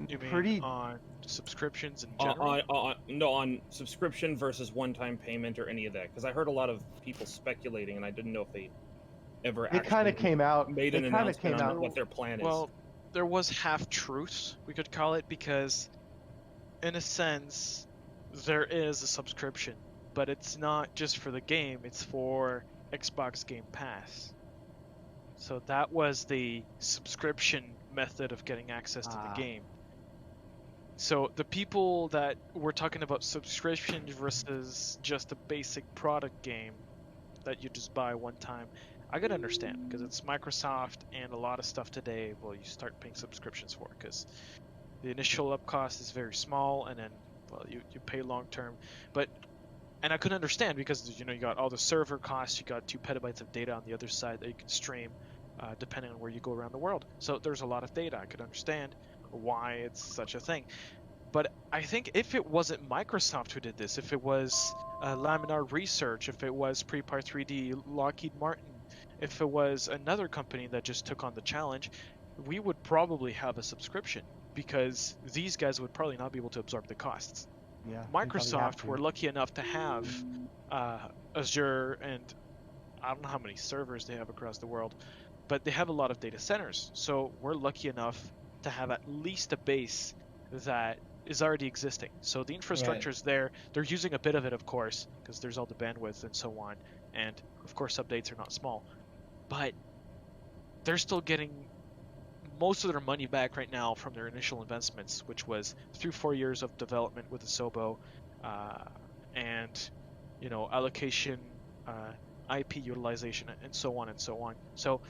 You mean pretty on subscriptions in general? No, on subscription versus one-time payment or any of that. Because I heard a lot of people speculating, and I didn't know if they ever it kind of actually came out. made an It kind of announcement came on out. what their plan is. Well, there was half-truths, we could call it, because in a sense, there is a subscription, but it's not just for the game, it's for Xbox Game Pass. So that was the subscription method of getting access to the game. So the people that were talking about subscription versus just a basic product game that you just buy one time, I could understand, because it's Microsoft, and a lot of stuff today, well, you start paying subscriptions for, because the initial up cost is very small, and then, well, you pay long term. And I could understand, because, you know, you got all the server costs, you got 2 petabytes of data on the other side that you can stream, depending on where you go around the world. So there's a lot of data. I could understand why it's such a thing. But I think if it wasn't Microsoft who did this, if it was Laminar Research, if it was Prepar 3D, Lockheed Martin, if it was another company that just took on the challenge, we would probably have a subscription, because these guys would probably not be able to absorb the costs. Yeah, they probably have Microsoft to. were lucky enough to have Azure, and I don't know how many servers they have across the world, but they have a lot of data centers. So we're lucky enough to have at least a base that is already existing. So the infrastructure is there. They're using a bit of it, of course, because there's all the bandwidth and so on. And of course, updates are not small, but they're still getting most of their money back right now from their initial investments, which was through 4 years of development with the Sobo, and, you know, allocation, IP utilization, and so on and so on. So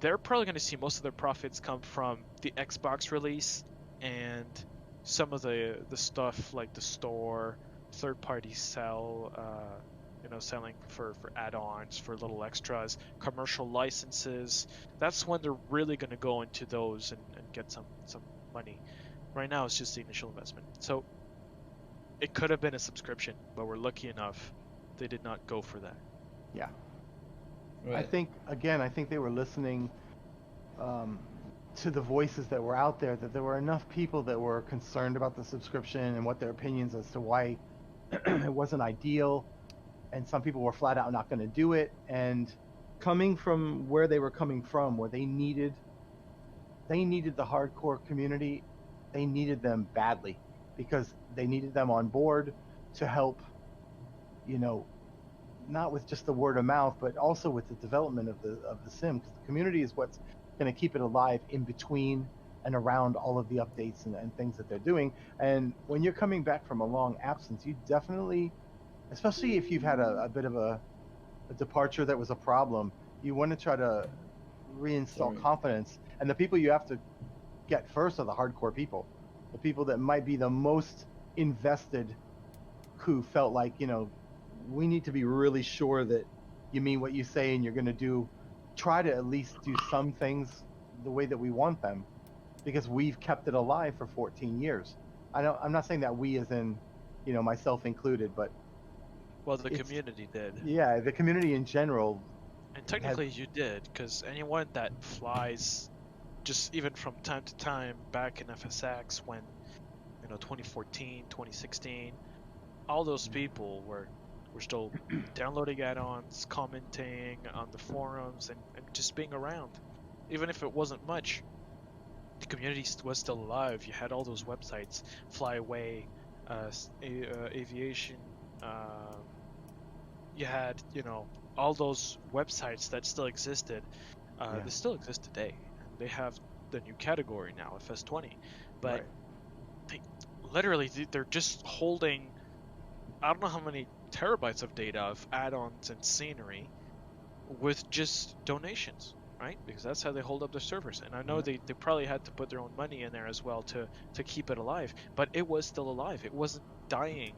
they're probably going to see most of their profits come from the Xbox release and some of the stuff like the store, third-party sell, you know, selling for add-ons, for little extras, commercial licenses. That's when they're really going to go into those and get some money. Right now, it's just the initial investment. So it could have been a subscription, but we're lucky enough they did not go for that. Yeah. Right. I think they were listening to the voices that were out there, that there were enough people that were concerned about the subscription and what their opinions as to why it wasn't ideal, and some people were flat out not going to do it. And coming from where they were coming from, where they needed the hardcore community, they needed them badly, because they needed them on board to help, you know, not with just the word of mouth, but also with the development of the sim, because the community is what's going to keep it alive in between and around all of the updates and things that they're doing. And when you're coming back from a long absence, you definitely, especially if you've had a bit of a departure that was a problem, you want to try to reinstall confidence. And the people you have to get first are the hardcore people, the people that might be the most invested, who felt like, you know, we need to be really sure that you mean what you say and you're going to try to at least do some things the way that we want them, because we've kept it alive for 14 years. I'm not saying that we as in, you know, myself included, but Well, the community did. Yeah, the community in general. And technically you did, because anyone that flies, just even from time to time back in FSX when, you know, 2014, 2016, all those people were still downloading add-ons, commenting on the forums, and just being around. Even if it wasn't much, the community was still alive. You had all those websites, Flyaway, Aviation, you had, you know, all those websites that still existed. They still exist today. They have the new category now, FS20. But they're just holding, I don't know how many terabytes of data of add-ons and scenery with just donations. right? Because that's how they hold up their servers. And I know they probably had to put their own money in there as well to keep it alive, but it was still alive. It wasn't dying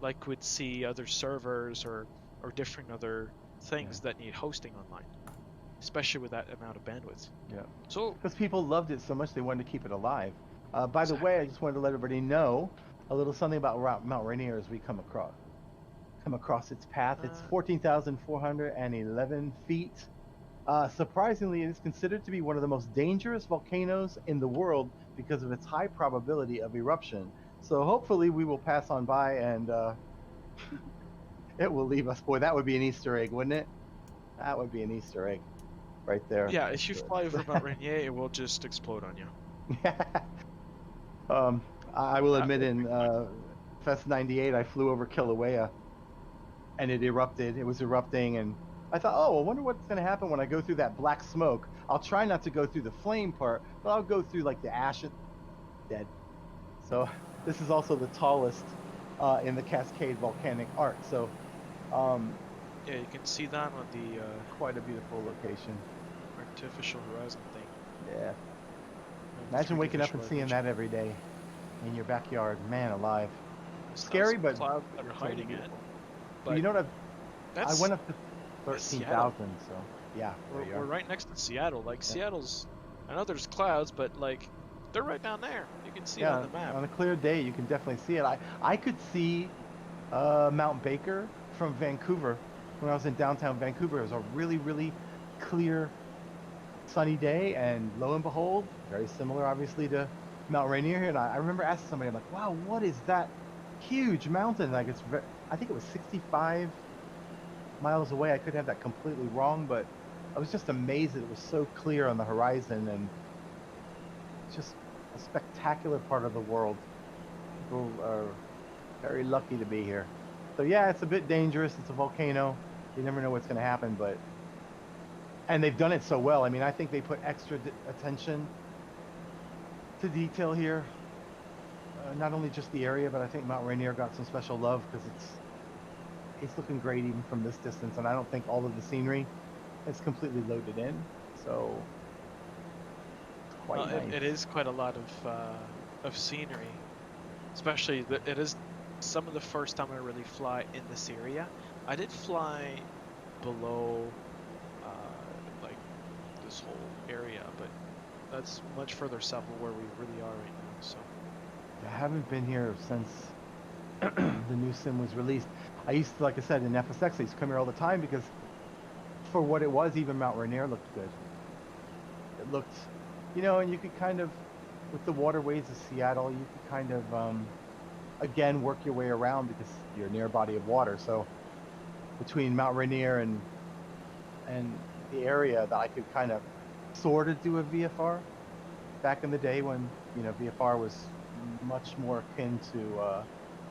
like we'd see other servers or different other things that need hosting online, especially with that amount of bandwidth. Yeah. So Because people loved it so much, they wanted to keep it alive. By the way, I just wanted to let everybody know a little something about Mount Rainier as we come across its path. It's 14,411 feet. Surprisingly, it is considered to be one of the most dangerous volcanoes in the world because of its high probability of eruption. So hopefully we will pass on by and it will leave us. Boy, that would be an Easter egg, wouldn't it? That would be an Easter egg right there. yeah, if you fly over Mount Rainier, it will just explode on you. I will admit in Fest 98, I flew over Kilauea and it erupted. It was erupting and I thought, oh, I wonder what's going to happen when I go through that black smoke. I'll try not to go through the flame part, but I'll go through like the ash. Dead. So this is also the tallest in the Cascade volcanic arc. So yeah, you can see that on the quite a beautiful location. artificial horizon thing. Yeah. Imagine waking up and seeing that every day in your backyard. Man alive. Scary, but cloud that you're hiding at. But you know what? I went up to that's 13,000. So yeah, we're right next to Seattle. Like Seattle's, I know there's clouds, but like they're right down there. You can see it on the map. On a clear day, you can definitely see it. I could see Mount Baker from Vancouver when I was in downtown Vancouver. It was a really, really clear, sunny day, and lo and behold, very similar, obviously, to Mount Rainier. And I remember asking somebody, I'm like, "Wow, what is that huge mountain?" Like I think it was 65 miles away. I could have that completely wrong, but I was just amazed that it was so clear on the horizon, and it's just a spectacular part of the world. People are very lucky to be here. So yeah, it's a bit dangerous. It's a volcano. You never know what's going to happen, and they've done it so well. I mean, I think they put extra attention to detail here. Not only just the area, but I think Mount Rainier got some special love because it's looking great even from this distance, and I don't think all of the scenery is completely loaded in. So it's quite nice. It is quite a lot of scenery, especially it is some of the first time I really fly in this area. I did fly below like this whole area, but that's much further south of where we really are right now. So I haven't been here since the new sim was released. I used to, like I said, in FSX, I used to come here all the time because for what it was, even Mount Rainier looked good. It looked, and you could kind of, with the waterways of Seattle, you could kind of, again, work your way around because you're near a body of water. So between Mount Rainier and the area that I could kind of sort of do a VFR back in the day when, VFR was much more akin to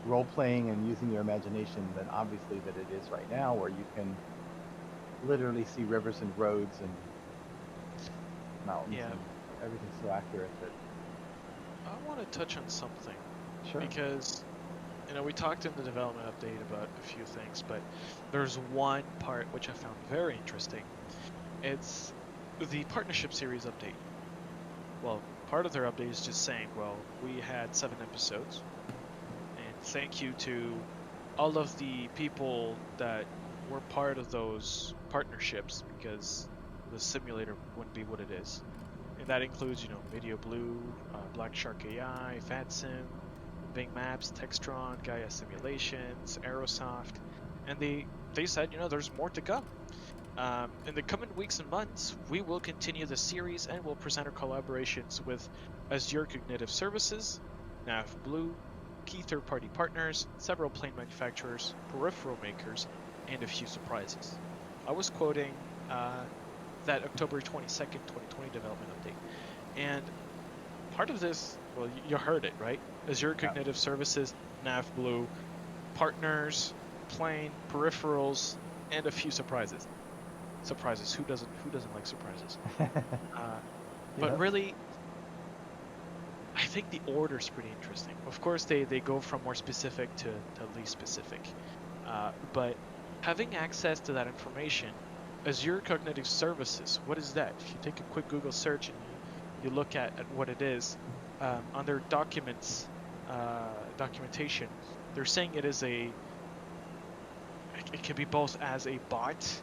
role-playing and using your imagination than obviously that it is right now, where you can literally see rivers and roads and mountains. Yeah. And everything's so accurate that... I want to touch on something. Sure. Because, we talked in the development update about a few things, but there's one part which I found very interesting. It's the partnership series update. Well, part of their update is just saying, well, we had 7 episodes, and thank you to all of the people that were part of those partnerships, because the simulator wouldn't be what it is. And that includes, Video Blue, Black Shark AI, FatSim, Bing Maps, Textron, Gaia Simulations, Aerosoft, and they said, there's more to come. In the coming weeks and months, we will continue the series and will present our collaborations with Azure Cognitive Services, NAV Blue, key third-party partners, several plane manufacturers, peripheral makers, and a few surprises. I was quoting that October 22nd, 2020 development update. And part of this, well, you heard it, right? Azure Cognitive Services, NAV Blue, partners, plane, peripherals, and a few surprises. Surprises. Who doesn't like surprises? But really, I think the order's pretty interesting. Of course, they go from more specific to least specific. But having access to that information Azure Cognitive Services, what is that? If you take a quick Google search and you look at what it is, on their documentation, they're saying it can be both as a bot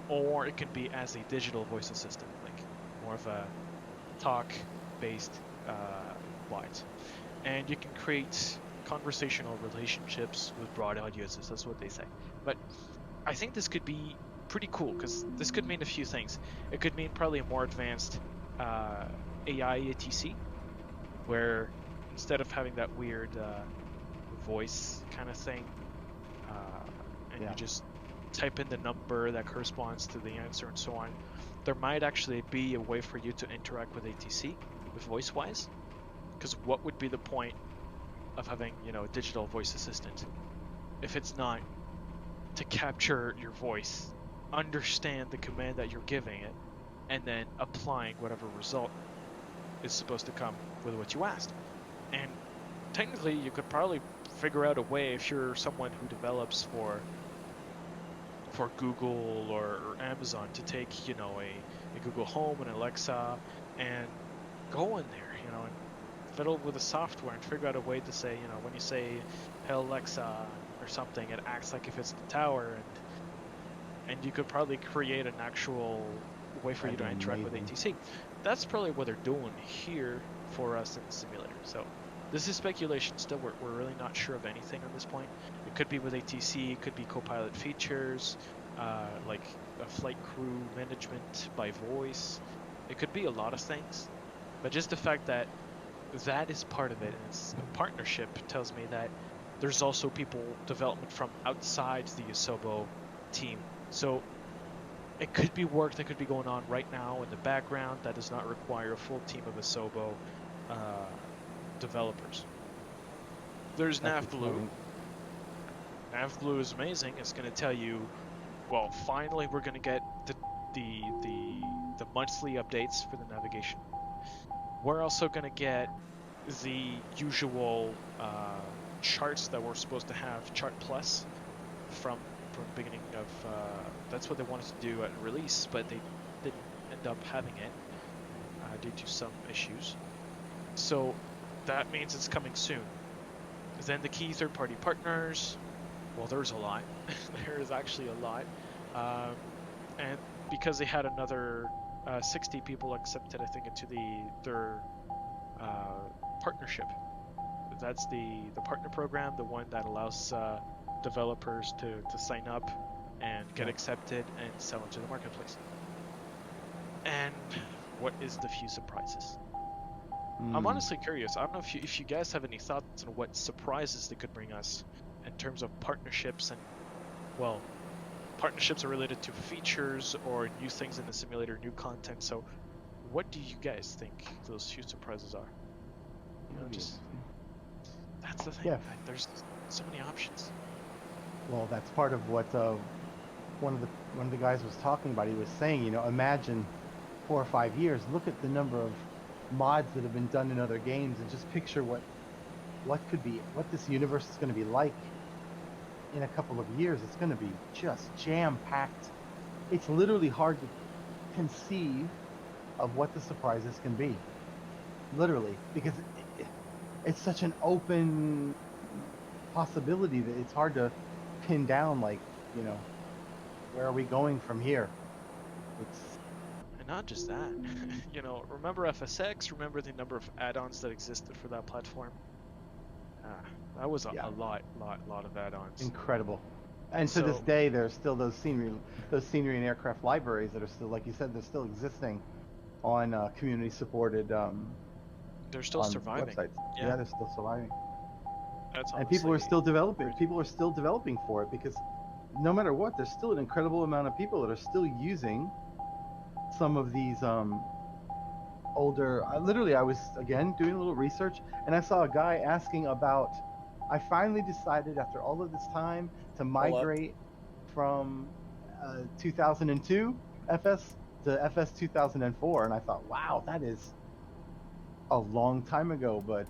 or it can be as a digital voice assistant, like more of a talk-based bot. And you can create conversational relationships with broad audiences, that's what they say. But I think this could be pretty cool because this could mean a few things. It could mean probably a more advanced AI ATC, where instead of having that weird voice kind of thing, and you just type in the number that corresponds to the answer and so on, there might actually be a way for you to interact with ATC with voice-wise. Because what would be the point of having, a digital voice assistant if it's not to capture your voice, understand the command that you're giving it, and then applying whatever result is supposed to come with what you asked. And technically, you could probably figure out a way if you're someone who develops for Google or Amazon to take, a Google Home and Alexa and go in there, and fiddle with the software and figure out a way to say, when you say, "Hey Alexa," or something, it acts like if it's the tower, and you could probably create an actual way for you to interact with ATC. That's probably what they're doing here for us in the simulator. So this is speculation still. We're really not sure of anything on this point. It could be with ATC, it could be co-pilot features, like a flight crew management by voice. It could be a lot of things. But just the fact that is part of it, and it's a partnership, tells me that there's also people development from outside the Asobo team. So it could be work that could be going on right now in the background that does not require a full team of Asobo developers. There's NavBlue. NavBlue is amazing. It's going to tell you, well, finally we're going to get the monthly updates for the navigation. We're also going to get the usual charts that we're supposed to have, Chart Plus, from the beginning of, that's what they wanted to do at release, but they didn't end up having it due to some issues. So that means it's coming soon. Then the key third-party partners, well, there's a lot. There is actually a lot. And because they had another 60 people accepted, I think, into their partnership. That's the partner program, the one that allows developers to sign up and get accepted and sell into the marketplace. And what is the few surprises? I'm honestly curious. I don't know if you guys have any thoughts on what surprises they could bring us in terms of partnerships, and, well, partnerships are related to features or new things in the simulator, new content. So what do you guys think those few surprises are? That's the thing. Yeah. There's so many options. Well, that's part of what one of the guys was talking about. He was saying, imagine 4 or 5 years. Look at the number of mods that have been done in other games, and just picture what this universe is going to be like in a couple of years. It's going to be just jam-packed. It's literally hard to conceive of what the surprises can be. Literally, because it's such an open possibility that it's hard to pin down, like, where are we going from here? And not just that, remember FSX, remember the number of add-ons that existed for that platform? That was a lot of add-ons. Incredible. And to this day, there's still those scenery and aircraft libraries that are still, like you said, they're still existing on community-supported they're still surviving. Websites. Yeah, they're still surviving. That's and people are still developing. People are still developing for it, because no matter what, there's still an incredible amount of people that are still using some of these older. I was again doing a little research, and I saw a guy asking about. I finally decided after all of this time to migrate from 2002 FS to FS 2004, and I thought, wow, that is a long time ago, but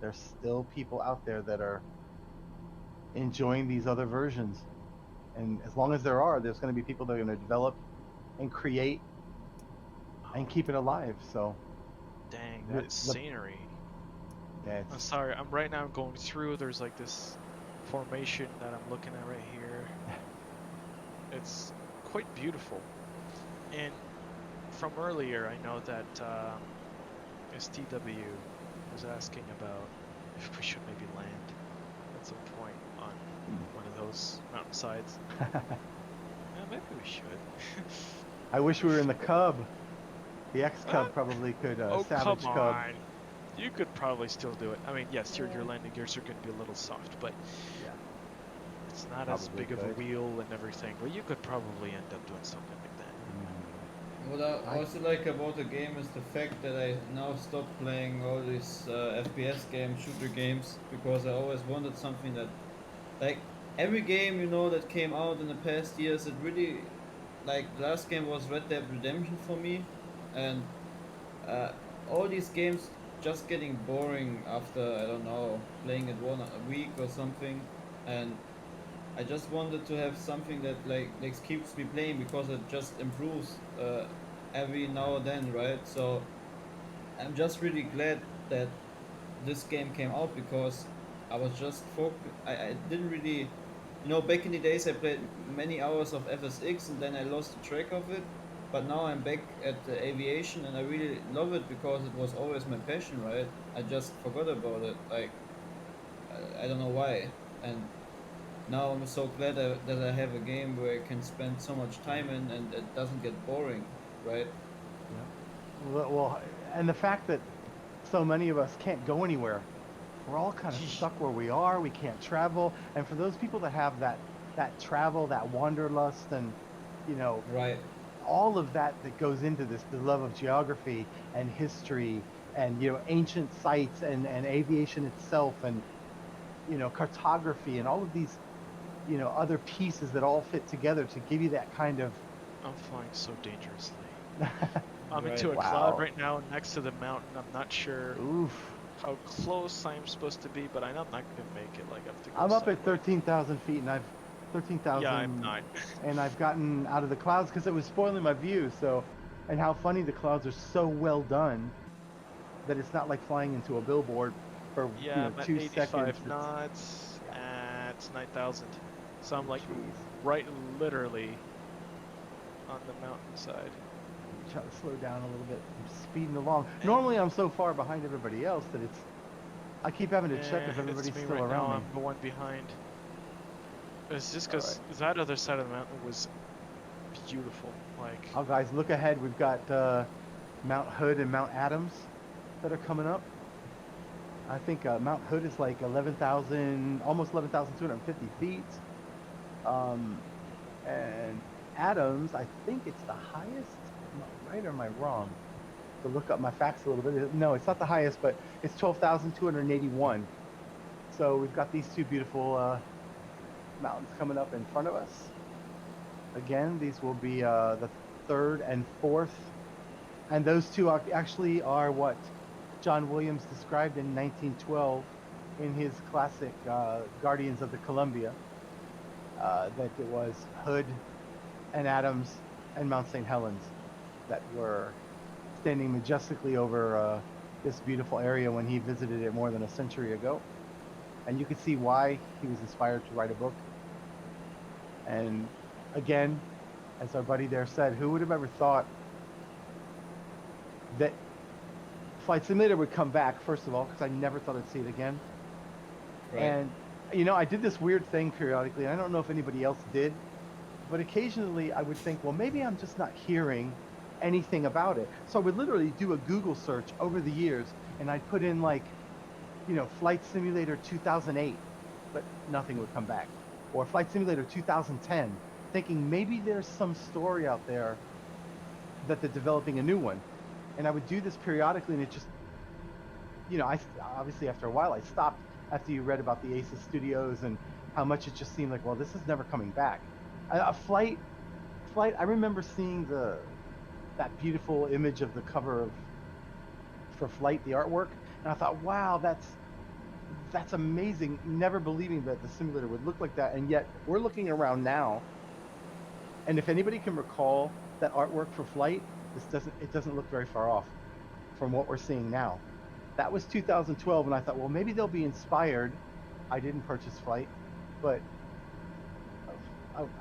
there's still people out there that are enjoying these other versions, and as long as there's going to be people that are going to develop and create and keep it alive. So Dang, the- that the- scenery. yeah, I'm it's, sorry, I'm right now going through, there's like this formation that I'm looking at right here. It's quite beautiful. And from earlier, I know that STW was asking about if we should maybe land at some point on one of those mountainsides. Yeah, maybe we should. I wish we were in the Cub. The X Cub What? probably could Oh, Savage come Cub. on. You could probably still do it. I mean, yes, your landing gears are going to be a little soft, but Yeah. it's not as Probably big of a could. wheel and everything. But you could probably end up doing something like that. What I also like about the game is the fact that I now stopped playing all these FPS games, shooter games, because I always wanted something that, like, every game, you know, that came out in the past years, it really, like, the last game was Red Dead Redemption for me, and all these games just getting boring after, I don't know, playing it a week or something, and I just wanted to have something that like keeps me playing because it just improves every now and then, right? So I'm just really glad that this game came out because I was just I didn't really, you know, back in the days I played many hours of FSX and then I lost the track of it. But now I'm back at the aviation and I really love it because it was always my passion, right? I just forgot about it. Like I don't know why, and now I'm so glad that I have a game where I can spend so much time in and it doesn't get boring, right? Well, and the fact that so many of us can't go anywhere, we're all kind of stuck where we are. We can't travel, and for those people that have that travel, that wanderlust, and you know, Right. all of that goes into this, the love of geography and history, and you know, ancient sites and aviation itself, and you know, cartography, and all of these, you know, other pieces that all fit together to give you that kind of. I'm flying so dangerously. I'm Right. into a Wow. cloud right now next to the mountain. I'm not sure Oof. how close I'm supposed to be, but I know I'm not going to make it. Like, I have to go I'm up at sideways. 13,000 feet, and I've 13,000. Yeah, I'm not. And I've gotten out of the clouds because it was spoiling my view. So, and how funny the clouds are so well done that it's not like flying into a billboard for Yeah, you know, I'm at 2 85 seconds. knots at 9,000. So I'm like Jeez. right literally on the mountainside. Try to slow down a little bit. I'm speeding along. Normally, I'm so far behind everybody else that it's. I keep having to check if It's everybody's me still right around now. me. I'm the one behind. It's just because that other side of the mountain was beautiful. Like, Oh, guys, look ahead. We've got Mount Hood and Mount Adams that are coming up. I think Mount Hood is like 11,000, almost 11,250 feet. And Adams, I think it's the highest. Am I right or am I wrong? To look up my facts a little bit. No, it's not the highest, but it's 12,281. So we've got these two beautiful mountains coming up in front of us. Again, these will be the third and fourth. And those two actually are what John Williams described in 1912 in his classic Guardians of the Columbia. That it was Hood and Adams and Mount St. Helens that were standing majestically over this beautiful area when he visited it more than a century ago. And you can see why he was inspired to write a book. And again, as our buddy there said, who would have ever thought that Flight Simulator would come back, first of all, because I never thought I'd see it again. Right. And, you know, I did this weird thing periodically, and I don't know if anybody else did, but occasionally I would think, well, maybe I'm just not hearing anything about it. So I would literally do a Google search over the years, and I'd put in, like, you know, Flight Simulator 2008, but nothing would come back. Or Flight Simulator 2010, thinking maybe there's some story out there that they're developing a new one. And I would do this periodically, and it just, you know, I obviously after a while I stopped after you read about the Aces Studios and how much it just seemed like, well, this is never coming back. A flight. I remember seeing that beautiful image of the cover for Flight, the artwork, and I thought, wow, that's amazing. Never believing that the simulator would look like that, and yet we're looking around now. And if anybody can recall that artwork for Flight, it doesn't look very far off from what we're seeing now. That was 2012, and I thought, well, maybe they'll be inspired. I didn't purchase Flight, but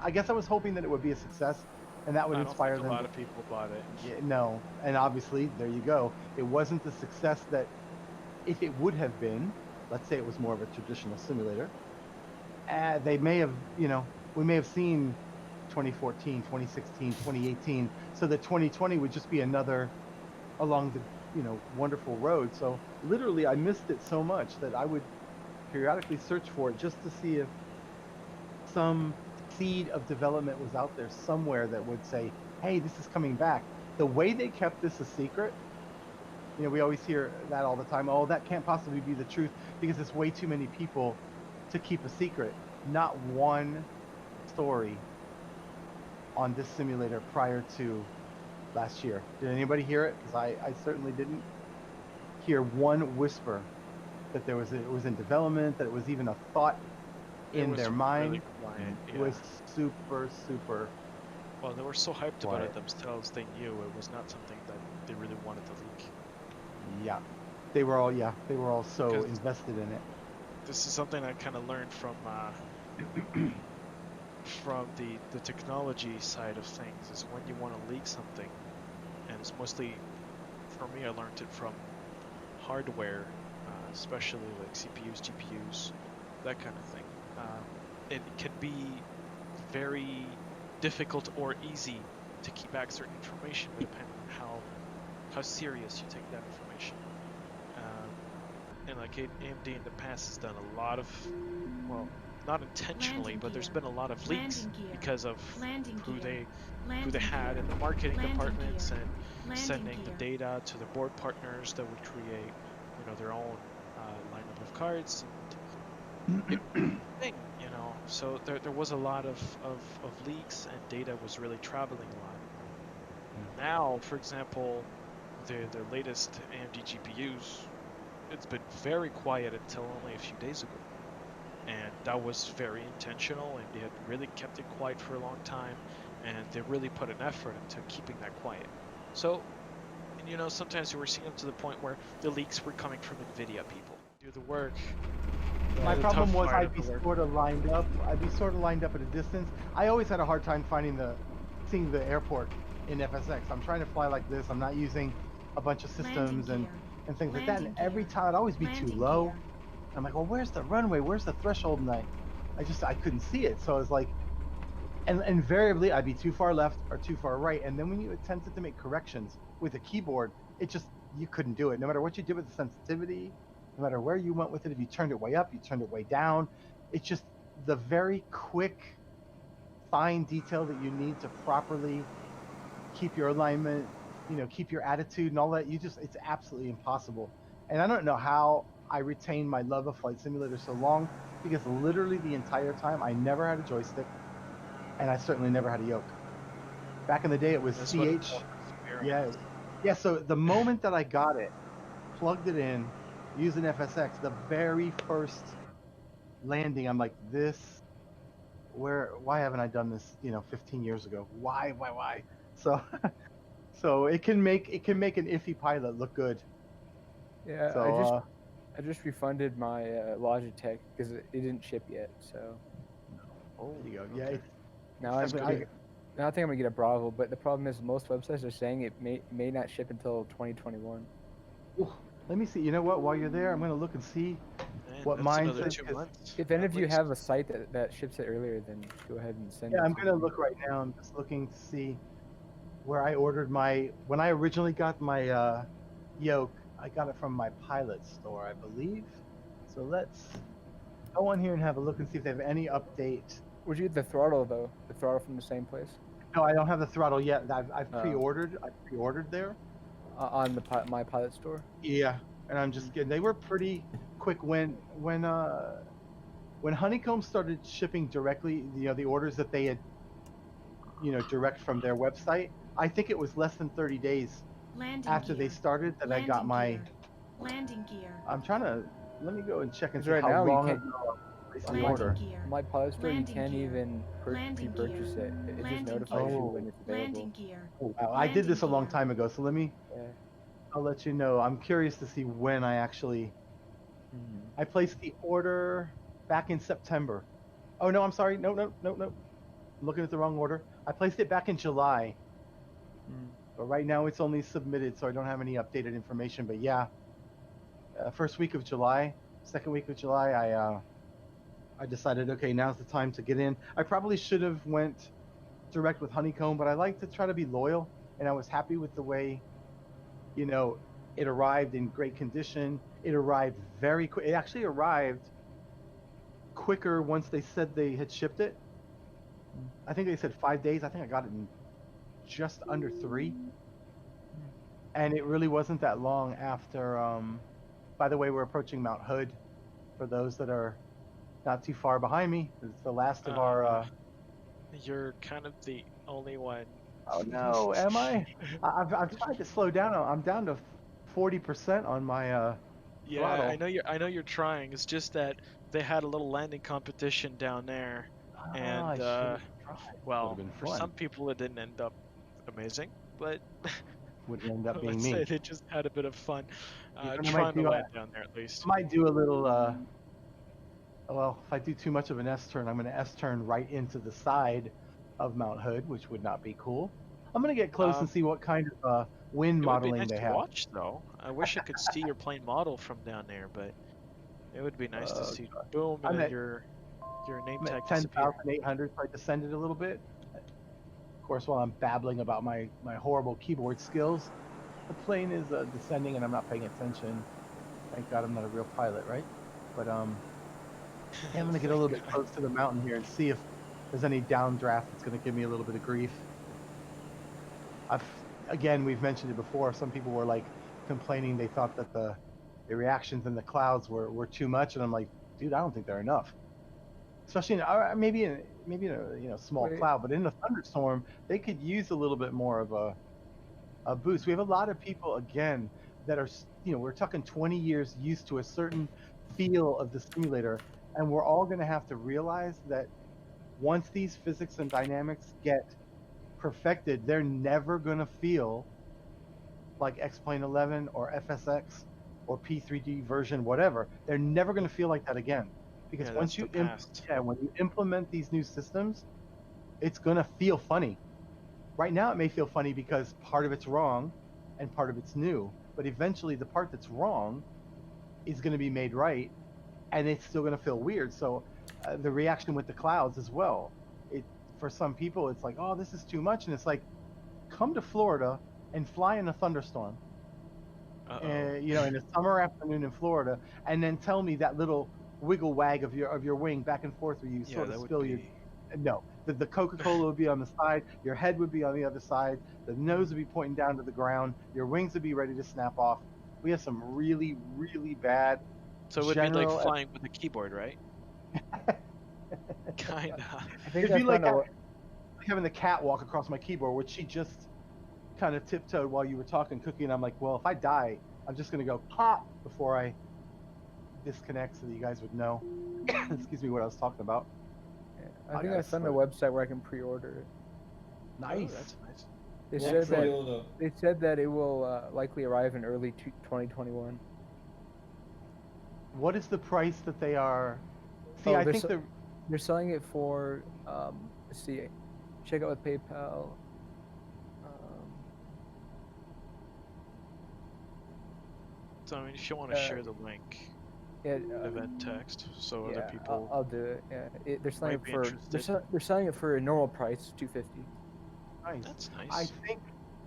I guess I was hoping that it would be a success, and that would inspire them. A lot of people bought it. Yeah, no, and obviously, there you go. It wasn't the success that, if it would have been, let's say it was more of a traditional simulator, they may have, we may have seen 2014, 2016, 2018, so that 2020 would just be another along the, wonderful road. So literally, I missed it so much that I would periodically search for it just to see if some seed of development was out there somewhere that would say, hey, this is coming back. The way they kept this a secret, we always hear that all the time. Oh, that can't possibly be the truth because it's way too many people to keep a secret. Not one story on this simulator prior to last year. Did anybody hear it? Because I certainly didn't hear one whisper that it was in development, that it was even a thought in their mind. Really quiet, It was super, super. Well, they were so hyped about quiet. it themselves, they knew it was not something that they really wanted to leak. Yeah, they were all so invested in it. This is something I kind of learned from the technology side of things, is when you want to leak something, and it's mostly, for me, I learned it from hardware, especially like CPUs, GPUs, that kind of thing. It can be very difficult or easy to keep back certain information, depending on how serious you take that information. And like AMD in the past has done a lot of, well, not intentionally, but there's been a lot of leaks because of who they had in the marketing departments and sending the data to the board partners that would create, their own lineup of cards and thing, So there was a lot of leaks, and data was really traveling a lot. Now, for example, their latest AMD GPUs, it's been very quiet until only a few days ago. And that was very intentional, and they had really kept it quiet for a long time, and they really put an effort into keeping that quiet. So, sometimes we were seeing them to the point where the leaks were coming from NVIDIA people. Do the work. My problem was I'd be sort of lined up. I'd be sort of lined up at a distance. I always had a hard time seeing the airport in FSX. I'm trying to fly like this. I'm not using a bunch of systems and things like that. And every time I'd always be too low. I'm like, well, where's the runway? Where's the threshold? And I couldn't see it. So I was like, and invariably I'd be too far left or too far right. And then when you attempted to make corrections with a keyboard, you couldn't do it. No matter what you did with the sensitivity, no matter where you went with it, if you turned it way up, you turned it way down. It's just the very quick, fine detail that you need to properly keep your alignment, keep your attitude and all that. It's absolutely impossible. And I don't know how I retained my love of Flight Simulator so long, because literally the entire time I never had a joystick, and I certainly never had a yoke. Back in the day, it was CH. Yeah. So the moment that I got it, plugged it in, using FSX, the very first landing, I'm like, why haven't I done this, 15 years ago? Why? So it can make an iffy pilot look good. Yeah, so, I just refunded my Logitech because it didn't ship yet. So. Oh, there you go. Yeah. Okay. Now I think I'm gonna get a Bravo, but the problem is most websites are saying it may not ship until 2021. Ooh, let me see. You know what? While you're there, I'm gonna look and see what mine says. If any of you have a site that ships it earlier, then go ahead and send it. Yeah, I'm gonna look right now. I'm just looking to see where I ordered when I originally got my yoke. I got it from my Pilot store, I believe. So let's go on here and have a look and see if they have any update. Would you get the throttle though? The throttle from the same place? No, I don't have the throttle yet. I've pre-ordered. I pre-ordered there. On my Pilot store. Yeah, and I'm just kidding. They were pretty quick when Honeycomb started shipping directly. The orders that they had, direct from their website. I think it was less than 30 days after they started that I got my landing gear. I'm trying to let me go and check and see right how now long you ago Place On the my, order. Landing gear. on my Pilot Store, you Landing can't gear. even Landing pre-purchase gear. it. It just Landing notifies gear. you when it's available. Landing gear. Oh, wow. I did this a long Landing gear. time ago, so let me. Yeah. I'll let you know. I'm curious to see when I actually. Mhm. I placed the order back in September. Oh no, I'm sorry. No. I'm looking at the wrong order. I placed it back in July. Mm. But right now it's only submitted, so I don't have any updated information. But yeah, first week of July, second week of July, I decided, okay, now's the time to get in. I probably should have went direct with Honeycomb, but I like to try to be loyal, and I was happy with the way, you know, it arrived in great condition. It arrived very quick. It actually arrived quicker once they said they had shipped it. I think they said 5 days. I think I got it in just under 3. And it really wasn't that long after. By the way, we're approaching Mount Hood. For those that are not too far behind me, it's the last of our. You're kind of the only one. Oh no, am I? I've tried to slow down. I'm down to 40% on my Yeah, throttle. I know you're trying. It's just that they had a little landing competition down there, I and should've tried. well, Would've been for fun. some people it didn't end up amazing, but Would end up being let's me. say they just had a bit of fun You know what I trying might to do? land down there at least. Might do a little. Well, if I do too much of an S turn, I'm going to S turn right into the side of Mount Hood, which would not be cool. I'm going to get close and see what kind of wind It would be modeling nice they to have. watch though. I wish I could see your plane model from down there, but it would be nice to Oh, see. Boom, I'm and then at- your name I'm tag at disappear. 10,800, so I descended a little bit. Of course, while I'm babbling about my horrible keyboard skills, the plane is descending and I'm not paying attention. Thank God I'm not a real pilot, right? But yeah, I'm gonna get a little bit close to the mountain here and see if there's any downdraft that's gonna give me a little bit of grief. Again, we've mentioned it before. Some people were like complaining they thought that the reactions in the clouds were too much, and I'm like, dude, I don't think they're enough. Especially maybe in a small Wait. cloud, but in a thunderstorm, they could use a little bit more of a boost. We have a lot of people again that are, we're talking 20 years used to a certain feel of the simulator, and we're all going to have to realize that once these physics and dynamics get perfected, they're never going to feel like X-Plane 11 or FSX or P3D version whatever. They're never going to feel like that again, because Yeah, once that's you the past. when you implement these new systems, it's going to feel funny. Right now it may feel funny because part of it's wrong and part of it's new, but eventually the part that's wrong is going to be made right, and it's still going to feel weird. So the reaction with the clouds as well, for some people it's like, oh, this is too much, and it's like, come to Florida and fly in a thunderstorm, in a summer afternoon in Florida, and then tell me that little wiggle wag of your wing back and forth where you sort of spill your. No, the Coca-Cola would be on the side, your head would be on the other side, the nose would be pointing down to the ground, your wings would be ready to snap off. We have some really, really bad. So it would be like flying with a keyboard, right? Kinda. I think It'd be that's like having the cat walk across my keyboard, which she just kind of tiptoed while you were talking, Cookie, and I'm like, well, if I die, I'm just gonna go pop before I disconnect so that you guys would know. Excuse me, what I was talking about. I think I found a website where I can pre-order it. Nice. Oh, that's nice. They said that it will likely arrive in early 2021. What is the price that they are? See, Oh, I think they're selling it for. Let's see, check out with PayPal. So I mean, if you want to share the link, yeah, event text, so yeah, other people. I'll do it. Yeah, they're selling might it be for. interested. They're selling it for a normal price, $250. nice. That's nice.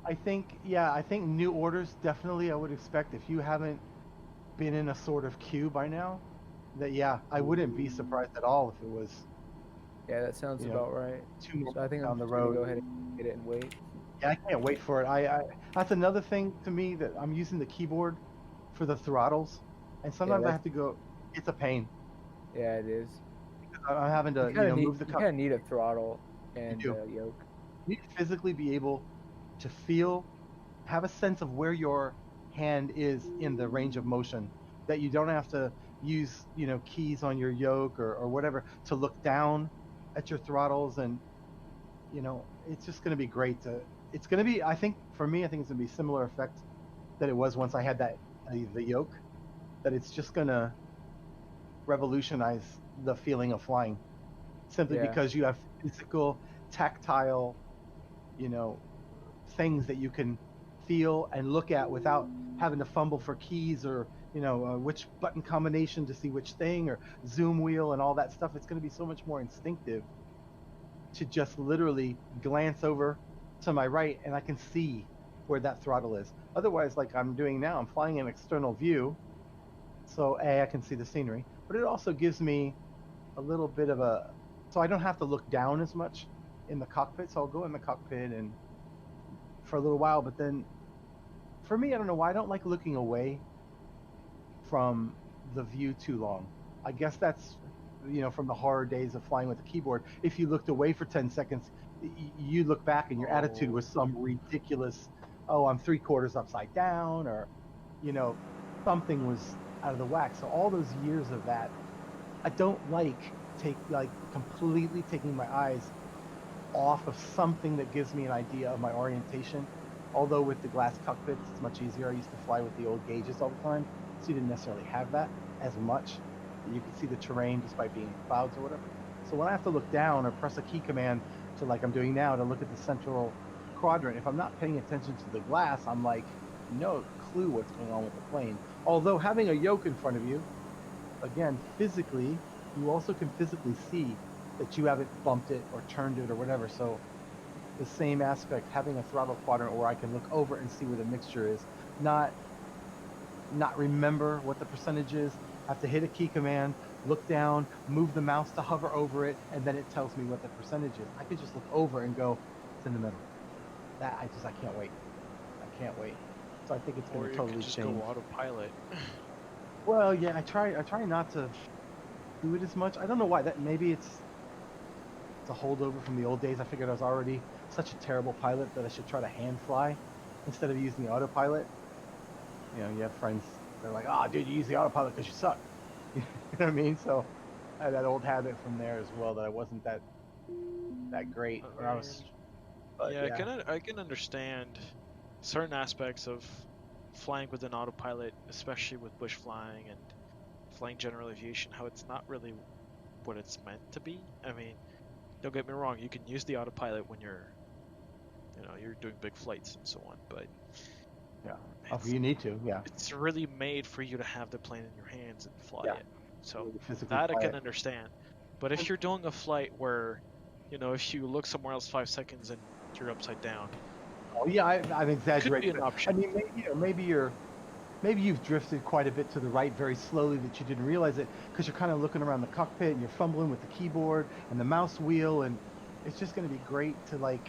I think new orders definitely I would expect, if you haven't been in a sort of queue by now, that I wouldn't be surprised at all if it was Yeah, that sounds about right. 2 more So I think down I'm the just gonna road. go ahead and get it and wait. Yeah, I can't wait for it. That's another thing to me, that I'm using the keyboard for the throttles, and sometimes I have to go. It's a pain. Yeah, it is. I'm having to move the. You kind of need a throttle and do. yoke. You need to physically be able to have a sense of where your hand is in the range of motion, that you don't have to use, keys on your yoke or whatever to look down at your throttles, and it's just going to be great it's going to be, I think for me, I think it's going to be a similar effect that it was once I had the yoke, that it's just going to revolutionize the feeling of flying, simply because you have physical, tactile, things that you can feel and look at without having to fumble for keys or which button combination to see which thing, or zoom wheel and all that stuff. It's going to be so much more instinctive to just literally glance over to my right and I can see where that throttle is. Otherwise, like I'm doing now, I'm flying an external view, so I can see the scenery, but it also gives me a little bit of so I don't have to look down as much in the cockpit. So I'll go in the cockpit and for a little while, but then for me, I don't know why I don't like looking away from the view too long. I guess that's from the horror days of flying with a keyboard. If you looked away for 10 seconds, you look back and your attitude was some ridiculous, I'm 3/4 upside down, or something was out of the whack. So all those years of that, I don't like completely taking my eyes off of something that gives me an idea of my orientation. Although with the glass cockpits, it's much easier. I used to fly with the old gauges all the time, so you didn't necessarily have that as much. You could see the terrain just by being in clouds or whatever. So when I have to look down or press a key command to, like I'm doing now, to look at the central quadrant, if I'm not paying attention to the glass, I'm like, no clue what's going on with the plane. Although having a yoke in front of you, again, physically, you also can physically see that you haven't bumped it or turned it or whatever. So the same aspect, having a throttle quadrant where I can look over and see where the mixture is, not remember what the percentage is, have to hit a key command, look down, move the mouse to hover over it, and then it tells me what the percentage is. I could just look over and go, it's in the middle. That I can't wait. I can't wait. So I think it's going to totally just change. Go autopilot. Well, yeah, I try not to do it as much. I don't know why. That maybe it's a holdover from the old days. I figured I was already such a terrible pilot that I should try to hand fly instead of using the autopilot. You have friends, they're like, oh dude, you use the autopilot because you suck. You know what I mean? So I had that old habit from there as well, that I wasn't that great. Or I was, but yeah, I can understand certain aspects of flying with an autopilot, especially with bush flying and flying general aviation, how it's not really what it's meant to be. I mean, don't get me wrong, you can use the autopilot when you're doing big flights and so on, but if you need to, it's really made for you to have the plane in your hands and fly it. So physically that I fly can it. understand. But if you're doing a flight where, if you look somewhere else 5 seconds and you're upside down. Oh yeah, I'm exaggerating. Could be an option. I mean, maybe you've drifted quite a bit to the right very slowly that you didn't realize it, because you're kind of looking around the cockpit and you're fumbling with the keyboard and the mouse wheel, and it's just going to be great to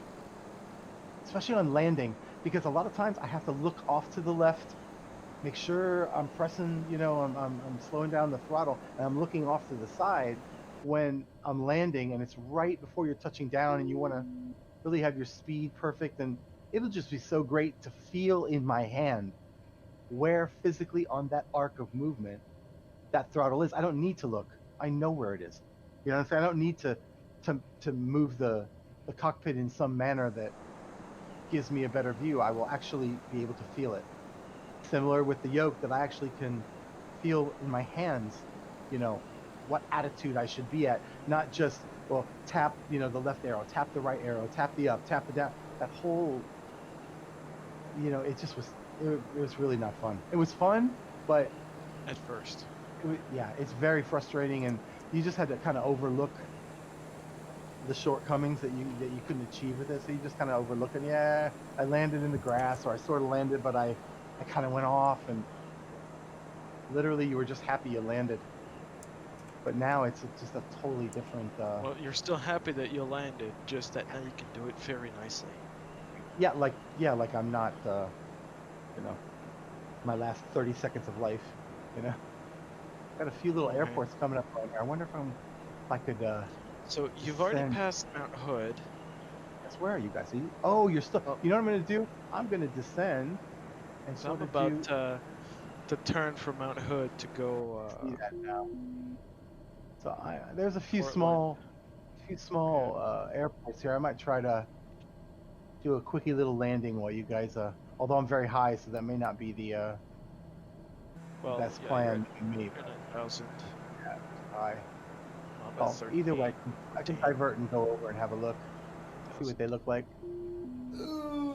especially on landing, because a lot of times I have to look off to the left, make sure I'm pressing, I'm slowing down the throttle, and I'm looking off to the side when I'm landing, and it's right before you're touching down, and you want to really have your speed perfect, and it'll just be so great to feel in my hand where physically on that arc of movement that throttle is. I don't need to look. I know where it is. You know what I'm saying? I don't need to move the cockpit in some manner that gives me a better view. I will actually be able to feel it. Similar with the yoke, that I actually can feel in my hands, what attitude I should be at. Not just, well, tap, the left arrow, tap the right arrow, tap the up, tap the down. That whole, it just was, it was really not fun. It was fun, but At first. It's very frustrating, and you just had to kind of overlook the shortcomings that you couldn't achieve with it. So you just kind of overlook it. Yeah, I landed in the grass, or I sort of landed, but I kind of went off, and literally you were just happy you landed. But now it's just a totally different. Well, you're still happy that you landed, just that now you can do it very nicely. Like I'm not, my last 30 seconds of life, Got a few little airports coming up right here. I wonder if I could. So you've already passed Mount Hood. Yes, where are you guys? You're still. You know what I'm gonna do? I'm gonna descend, and So I'm sort of about to turn from Mount Hood to go. See that now. So there's a few Portland. small airports here. I might try to do a quickie little landing while you guys. Although I'm very high, so that may not be the Well, best yeah, plan for me. You're 9,000. High. I'm at Well, 13. either way, I can divert and go over and have a look, see what they look like. Ooh.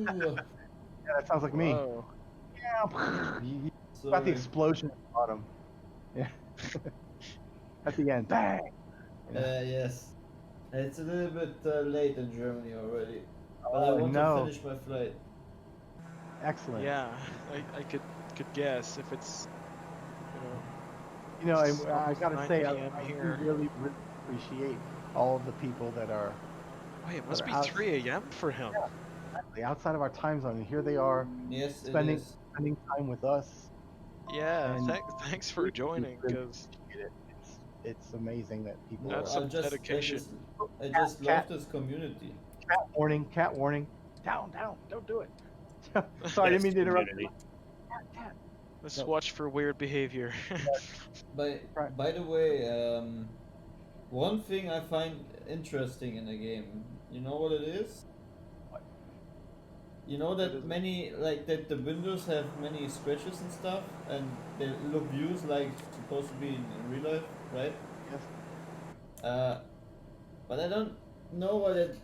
Yeah, that sounds like me. Whoa. Yeah. You got the Sorry. explosion at the bottom. Yeah. At the end, bang. Yes. It's a little bit late in Germany already. But I Oh, want no. to finish my flight. Excellent. Yeah, I could guess if it's, You know, It's I almost gotta 9 say, PM I do here. really appreciate all of the people that are Wait, it must They're be out- 3 a.m. for him. actually outside of our time zone, and here they are Yes, spending it is. spending time with us. Yeah, And thanks for joining, because It's amazing that people. That's are, some dedication. I just Cat. love this community. cat warning. Down, don't do it. Sorry, I didn't mean to interrupt. Community. Cat. let's No. watch for weird behavior. By the way, one thing I find interesting in the game, you know what it is? What? You know What that is it? many that the windows have many scratches and stuff, and they look views like supposed to be in real life, right? Yes. But I don't know what it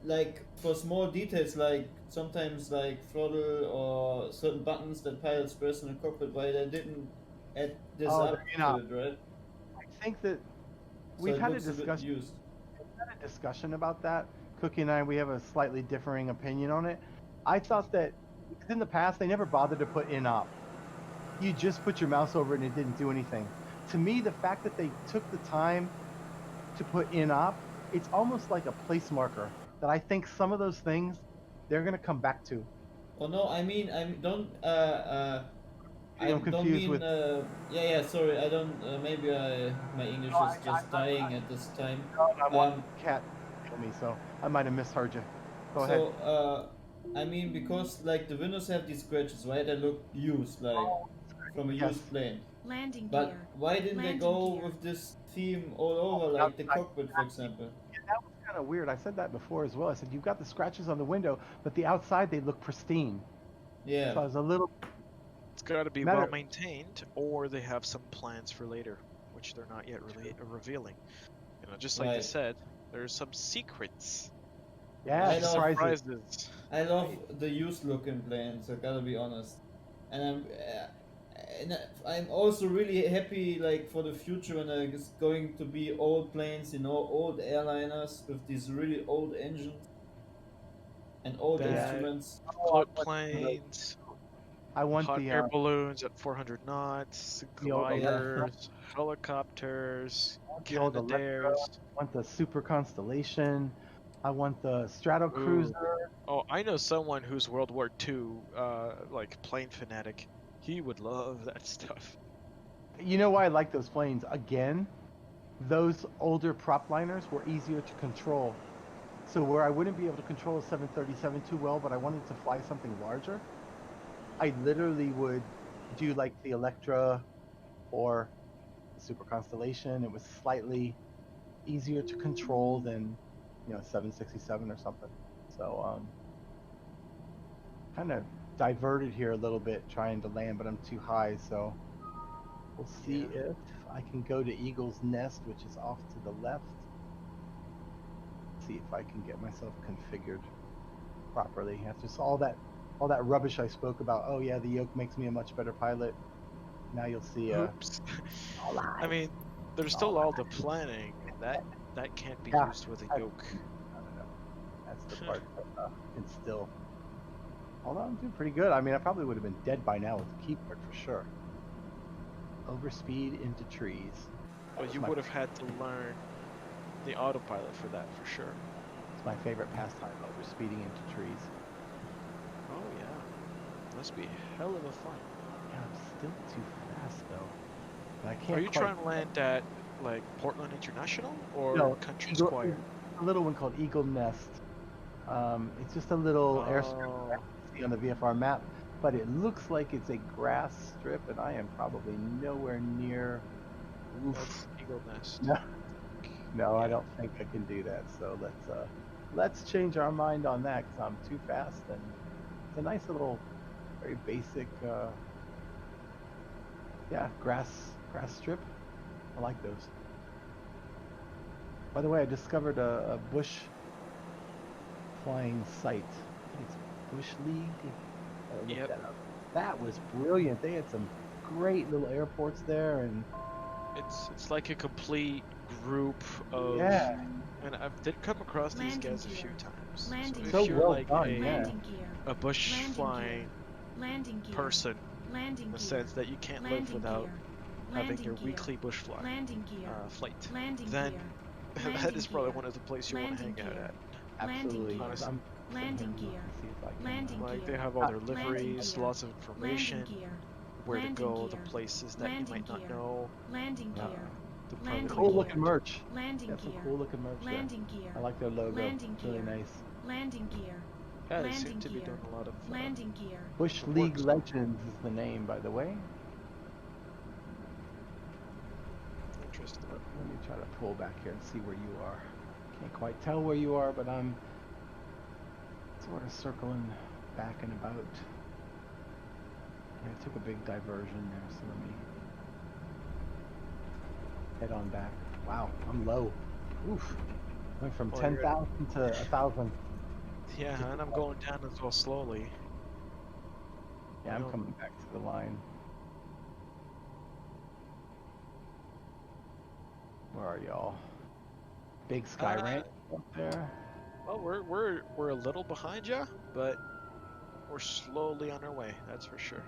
like for small details, like sometimes like throttle or certain buttons that pilots press in the cockpit. Why they didn't add this Oh, up they're not. to it, right? I think that So we've it had a looks bit discussion. used. Discussion about that. Cookie and I, we have a slightly differing opinion on it. I thought that in the past they never bothered to put in-op. You just put your mouse over it and it didn't do anything. To me, the fact that they took the time to put in-op, it's almost like a place marker that I think some of those things they're gonna come back to. Oh no, I mean I don't I I'm don't confused mean with. yeah, sorry, I don't maybe my English No, is just dying at this time. I want cat to kill me, so I might have misheard you. Go ahead. So I mean because like the windows have these scratches, right? They look used like from a Yes. used plane. Landing But gear. why didn't they Landing go gear. with this theme all over, like the cockpit, for example? Yeah, that was kind of weird. I said that before as well. I said you've got the scratches on the window, but the outside they look pristine. So I Yeah. was a little. It's got to be Matter- well maintained, or they have some plans for later, which they're not yet really revealing. Just like they Right. said, there's some secrets. Yeah, I love- surprises. I love the used looking planes, I gotta be honest. And I'm also really happy like for the future when there's going to be old planes, old airliners with these really old engines and old Yeah. instruments. Float planes, I want hot the air balloons at 400 knots, The old gliders, helicopters, the old Canadairs. I want the Super Constellation. I want the Strato Cruiser. Oh, I know someone who's World War II, like plane fanatic. He would love that stuff. You know why I like those planes? Again, those older prop liners were easier to control. So where I wouldn't be able to control a 737 too well, but I wanted to fly something larger, I literally would do like the Electra or the Super Constellation. It was slightly easier to control than 767 or something. So kind of diverted here a little bit trying to land, but I'm too high, so we'll see if I can go to Eagle's Nest, which is off to the left. See if I can get myself configured properly after all that rubbish I spoke about. Oh yeah, the yoke makes me a much better pilot. Now you'll see. Oops. I mean, there's still all the planning, and that can't be Yeah. used with a yoke. No. That's the part that can still. Although I'm doing pretty good. I mean, I probably would have been dead by now with the keyboard for sure. Overspeed into trees. Well, you would have had to learn the autopilot for that, for sure. It's my favorite pastime, overspeeding into trees. Oh yeah, must be hell of a fun. Yeah, I'm still too fast though. But I can't. Are you quite- trying to land at like Portland International or No, Country Eagle- Squire? A little one called Eagle Nest. It's just a little airstrip Oh. that you see on the VFR map. but it looks like it's a grass strip, and I am probably nowhere near. That's Eagle Nest. No, no, I Yeah. don't think I can do that. So let's change our mind on that because I'm too fast, and it's a nice little, very basic, yeah, grass strip. I like those. By the way, I discovered a bush flying site. I think it's Bush League. I looked Yep. that up. That was brilliant. They had some great little airports there, and It's like a complete group of. yeah, And I did come across these Landing guys a few gear. times. Landing So so if you're well like done. a, Yeah. Landing gear. a bush Landing flying gear. Landing gear. person, Landing in the gear. sense that you can't live Landing without gear. having Landing your gear. weekly bush fly Landing gear. flight, Landing then gear. that Landing is probably gear. one of the places you want to Landing hang out gear. at. Absolutely. Landing gear. I'm Landing sitting here gear. looking to see if I can, Landing Like gear. they have all their Landing liveries, gear. lots of information, Landing gear. where to Landing go, the gear. places that you Landing might not gear. know. Landing uh, gear. The Landing private cool gear. looking merch. Landing Got some gear. cool looking merch there. Landing gear. I like their logo. Landing It's really gear. nice. Landing gear. Yeah, they seem Landing to be gear. doing a lot of Landing gear. Bush It League works. Legends is the name, by the way. interesting. Let me try to pull back here and see where you are. Can't quite tell where you are, but I'm sort of circling back and about. Yeah, I took a big diversion there, so let me head on back. Wow, I'm low. Oof. Went from Well, you're- 10,000 to 1,000. Yeah, and I'm going down as well slowly. Yeah, I'm Wow. coming back to the line. Where are y'all? Big Sky Ranch up there. Well, we're a little behind you, but we're slowly on our way. That's for sure.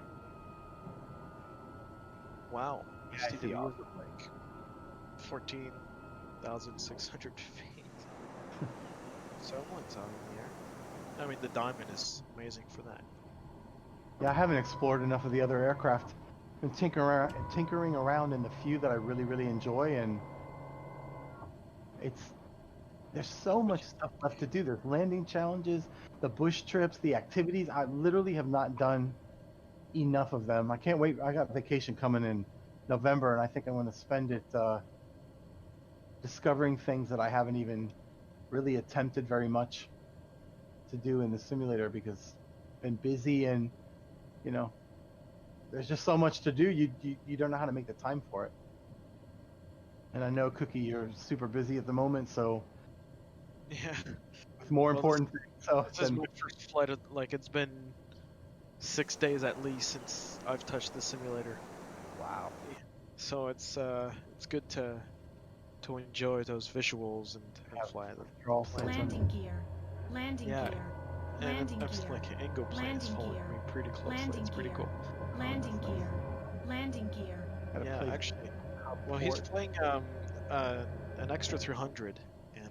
Wow, Yeah, I see STW all. is at like 14,600 feet. Someone's out in the air. I mean, the diamond is amazing for that. Yeah, I haven't explored enough of the other aircraft. Been tinkering around in the few that I really enjoy, and there's so much stuff left to do. There's landing challenges, the bush trips, the activities. I literally have not done enough of them. I can't wait. I got vacation coming in November, and I think I'm going to spend it discovering things that I haven't even really attempted very much to do in the simulator because I've been busy and there's just so much to do. You don't know how to make the time for it. And I know, Cookie, you're super busy at the moment, so Yeah. it's more Well, important things. So This is my first flight. Like it's been 6 days at least since I've touched the simulator. wow. So it's good to enjoy those visuals and fly them. You're all set. Landing gear. Landing Yeah. gear. And Landing I'm gear. like Ingo planes Landing following gear. me pretty closely. Landing It's pretty gear. cool. Landing that's nice. gear. Landing gear. Got a Yeah, place actually. out Well, he's for it. flying an extra 300, and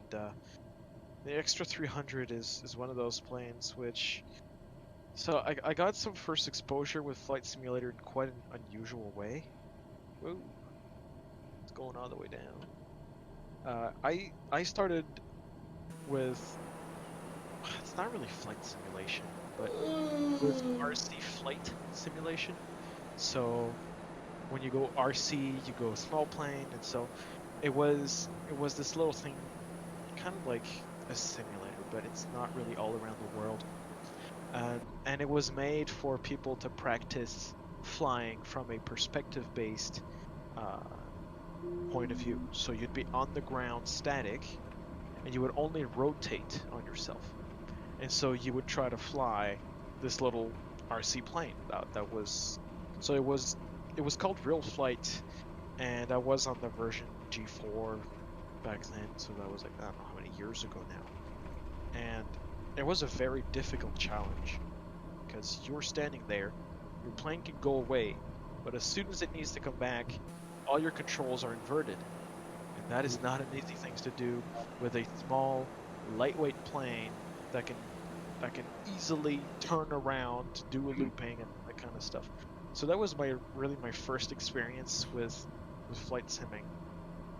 the extra 300 is one of those planes which. So I got some first exposure with Flight Simulator in quite an unusual way. Whoa, it's going all the way down. I started with. It's not really flight simulation, but it was RC flight simulation. So when you go RC, you go small plane, and so it was this little thing, kind of like a simulator, but it's not really all around the world. And it was made for people to practice flying from a perspective-based point of view. So you'd be on the ground static, and you would only rotate on yourself. And so you would try to fly this little RC plane. That was, so it was called Real Flight, and I was on the version G4 back then. So that was like, I don't know how many years ago now. And it was a very difficult challenge because you're standing there, your plane can go away, but as soon as it needs to come back, all your controls are inverted. And that is not an easy thing to do with a small, lightweight plane that can easily turn around to do a looping and that kind of stuff. So that was really my first experience with flight simming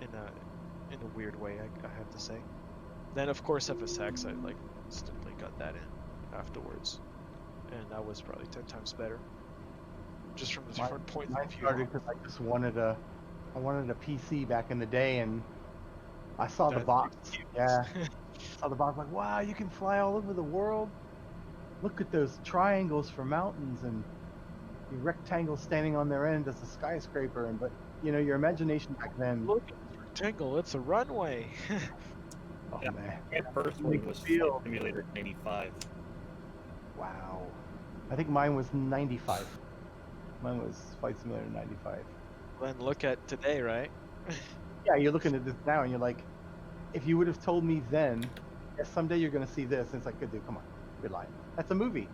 in a weird way, I have to say. Then of course FSX, I like instantly got that in afterwards. and that was probably 10 times better. Just from the Mine- different point Mine of view. started because I just wanted a PC back in the day, and I saw the That- box. Yeah, saw the box like, wow, you can fly all over the world. Look at those triangles for mountains and the rectangles standing on their end as a skyscraper. And but you know, your imagination back then. Look at the rectangle, it's a runway. Oh Yeah. man, My first one was Flight Feel- Simulator 95. wow. I think mine was 95. Mine was Flight Simulator 95. Then look at today, right? Yeah, you're looking at this now and you're like, if you would have told me then, yes, someday you're gonna see this, and it's like, good dude, come on, you're lying. That's a movie.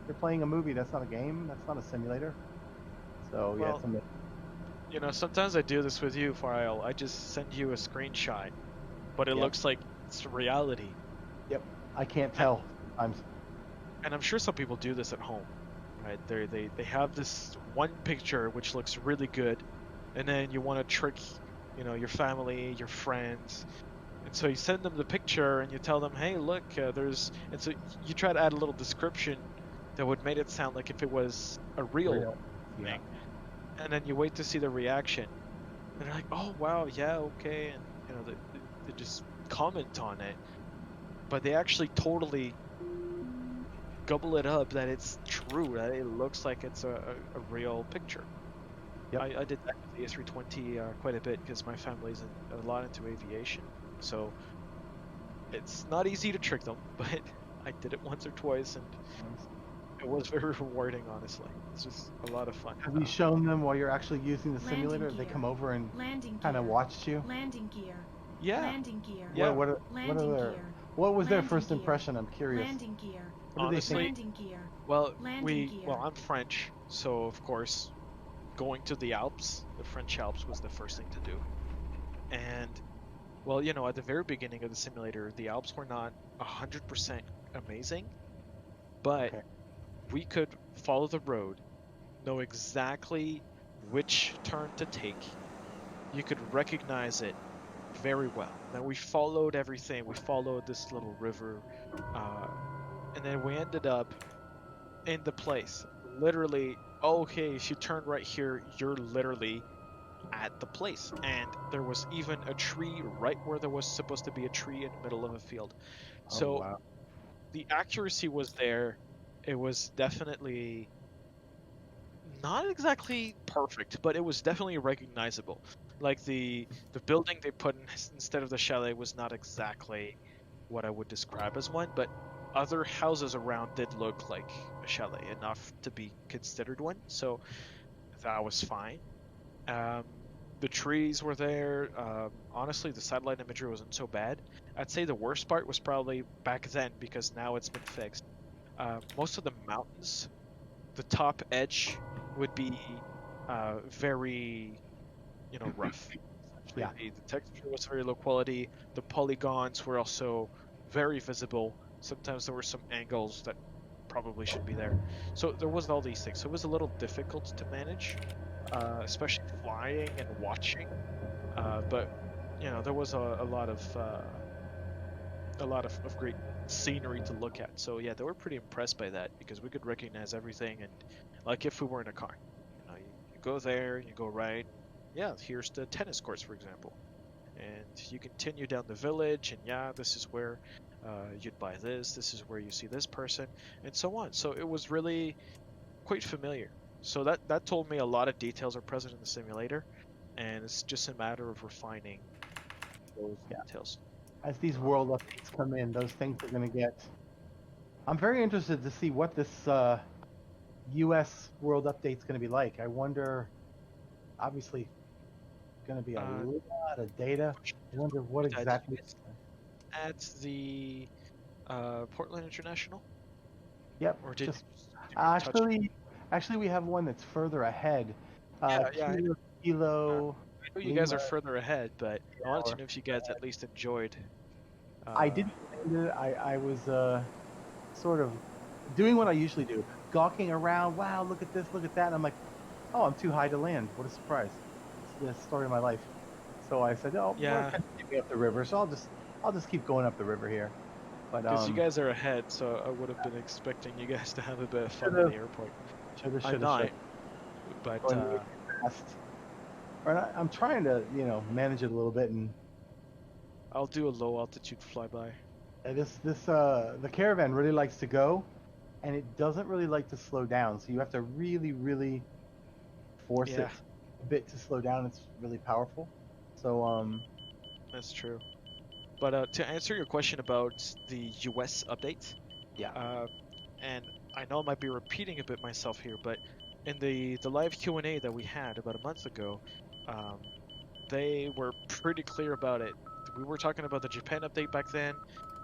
You're playing a movie. That's not a game. That's not a simulator. So yeah, Well, it's amazing. You know, sometimes I do this with you, File. I just send you a screenshot, but it Yep. looks like it's reality. I can't tell sometimes. And I'm sure some people do this at home, right? They have this one picture which looks really good, and then you want to trick, you know, your family, your friends, and so you send them the picture and you tell them, hey, look, there's, and so you try to add a little description that would make it sound like if it was a real Yeah. thing, and then you wait to see the reaction, and they're like, oh wow, yeah, okay, and you know they just comment on it, but they actually totally gobble it up that it's true, that it looks like it's a real picture. Yep. I did that with the A320 quite a bit because my family's a lot into aviation, so it's not easy to trick them, but I did it once or twice and it was very rewarding, honestly. It's just a lot of fun. Have you shown them while you're actually using the Landing simulator? Have they gear. come over and Landing kind of gear. watched you? Landing gear. Yeah. Landing gear. Yeah. What Landing are their, gear. what was their Landing first gear. impression? I'm curious. Landing gear. What do they Honestly, think? Landing gear. Well, Landing gear. well, I'm French, so of course, going to the Alps, the French Alps, was the first thing to do. And, well, you know, at the very beginning of the simulator, the Alps were not 100% amazing, but Okay. we could follow the road, know exactly which turn to take. You could recognize it very well. Then we followed everything. We followed this little river, and then we ended up in the place. Literally, okay, if you turn right here, you're literally at the place. And there was even a tree right where there was supposed to be a tree in the middle of a field. So Oh, wow. the accuracy was there. It was definitely not exactly perfect, but it was definitely recognizable. Like the building they put in instead of the chalet was not exactly what I would describe as one, but other houses around did look like a chalet enough to be considered one, so that was fine. The trees were there. Honestly, the satellite imagery wasn't so bad. I'd say the worst part was probably back then because now it's been fixed. Most of the mountains, the top edge would be very, you know, rough. Yeah. The texture was very low quality. The polygons were also very visible. Sometimes there were some angles that probably should be there. So there was all these things. So it was a little difficult to manage, especially flying and watching. But you know, there was a lot of great scenery to look at. So yeah, they were pretty impressed by that because we could recognize everything, and like if we were in a car, you know, you go there, you go right. Yeah, here's the tennis courts, for example, and you continue down the village, and yeah, this is where you'd buy this. This is where you see this person, and so on. So it was really quite familiar. So that told me a lot of details are present in the simulator, and it's just a matter of refining those details. As these world updates come in, those things are going to get. I'm very interested to see what this U.S. world update's going to be like. I wonder. Obviously, going to be a lot of data. I wonder what exactly. At the Portland International. Yep. Or did just, you touch- actually, we have one that's further ahead. Yeah. Kilo. I know you guys are Lima. further ahead, but I wanted to know if you guys at least enjoyed. I didn't. I was sort of doing what I usually do, gawking around. Wow, look at this, look at that. And I'm like, oh, I'm too high to land. What a surprise! It's the story of my life. So I said, oh, Yeah. we're kind of up the river, so I'll just keep going up the river here. But Because you guys are ahead, so I would have been expecting you guys to have a bit of fun at Should've. the airport. shoulda, I'm not, but Going really fast. I'm trying to, manage it a little bit, and I'll do a low altitude flyby. the caravan really likes to go, and it doesn't really like to slow down. So you have to really, really force it Yeah. a bit to slow down. It's really powerful. So That's true. But to answer your question about the US updates, yeah. and I know I might be repeating a bit myself here, but in the live Q&A that we had about a month ago, they were pretty clear about it. We were talking about the Japan update back then,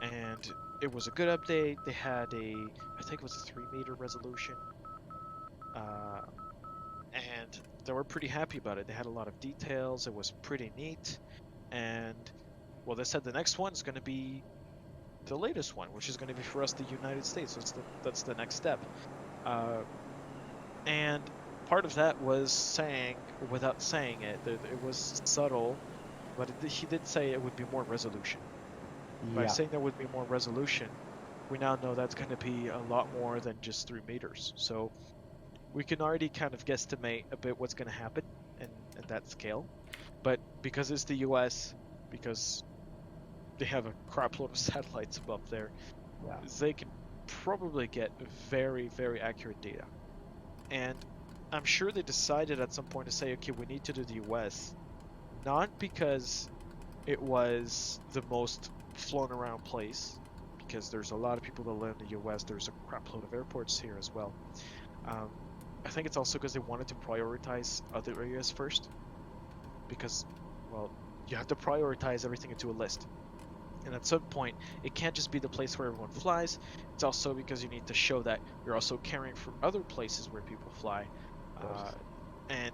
and it was a good update. They had I think it was a 3-meter resolution, and they were pretty happy about it. They had a lot of details. It was pretty neat, and well, they said the next one is going to be the latest one, which is going to be for us, the United States. So that's the next step. And part of that was saying, without saying it, that it was subtle, but he did say it would be more resolution. By Yeah. saying there would be more resolution, we now know that's going to be a lot more than just 3 meters. So we can already kind of guesstimate a bit what's going to happen in that scale. But because it's the US, because they have a crap load of satellites above there, Yeah. they can probably get very, very accurate data. And I'm sure they decided at some point to say, okay, we need to do the US, not because it was the most flown around place, because there's a lot of people that live in the US, there's a crap load of airports here as well. I think it's also because they wanted to prioritize other areas first, because, well, you have to prioritize everything into a list. And at some point, it can't just be the place where everyone flies. It's also because you need to show that you're also caring for other places where people fly. And,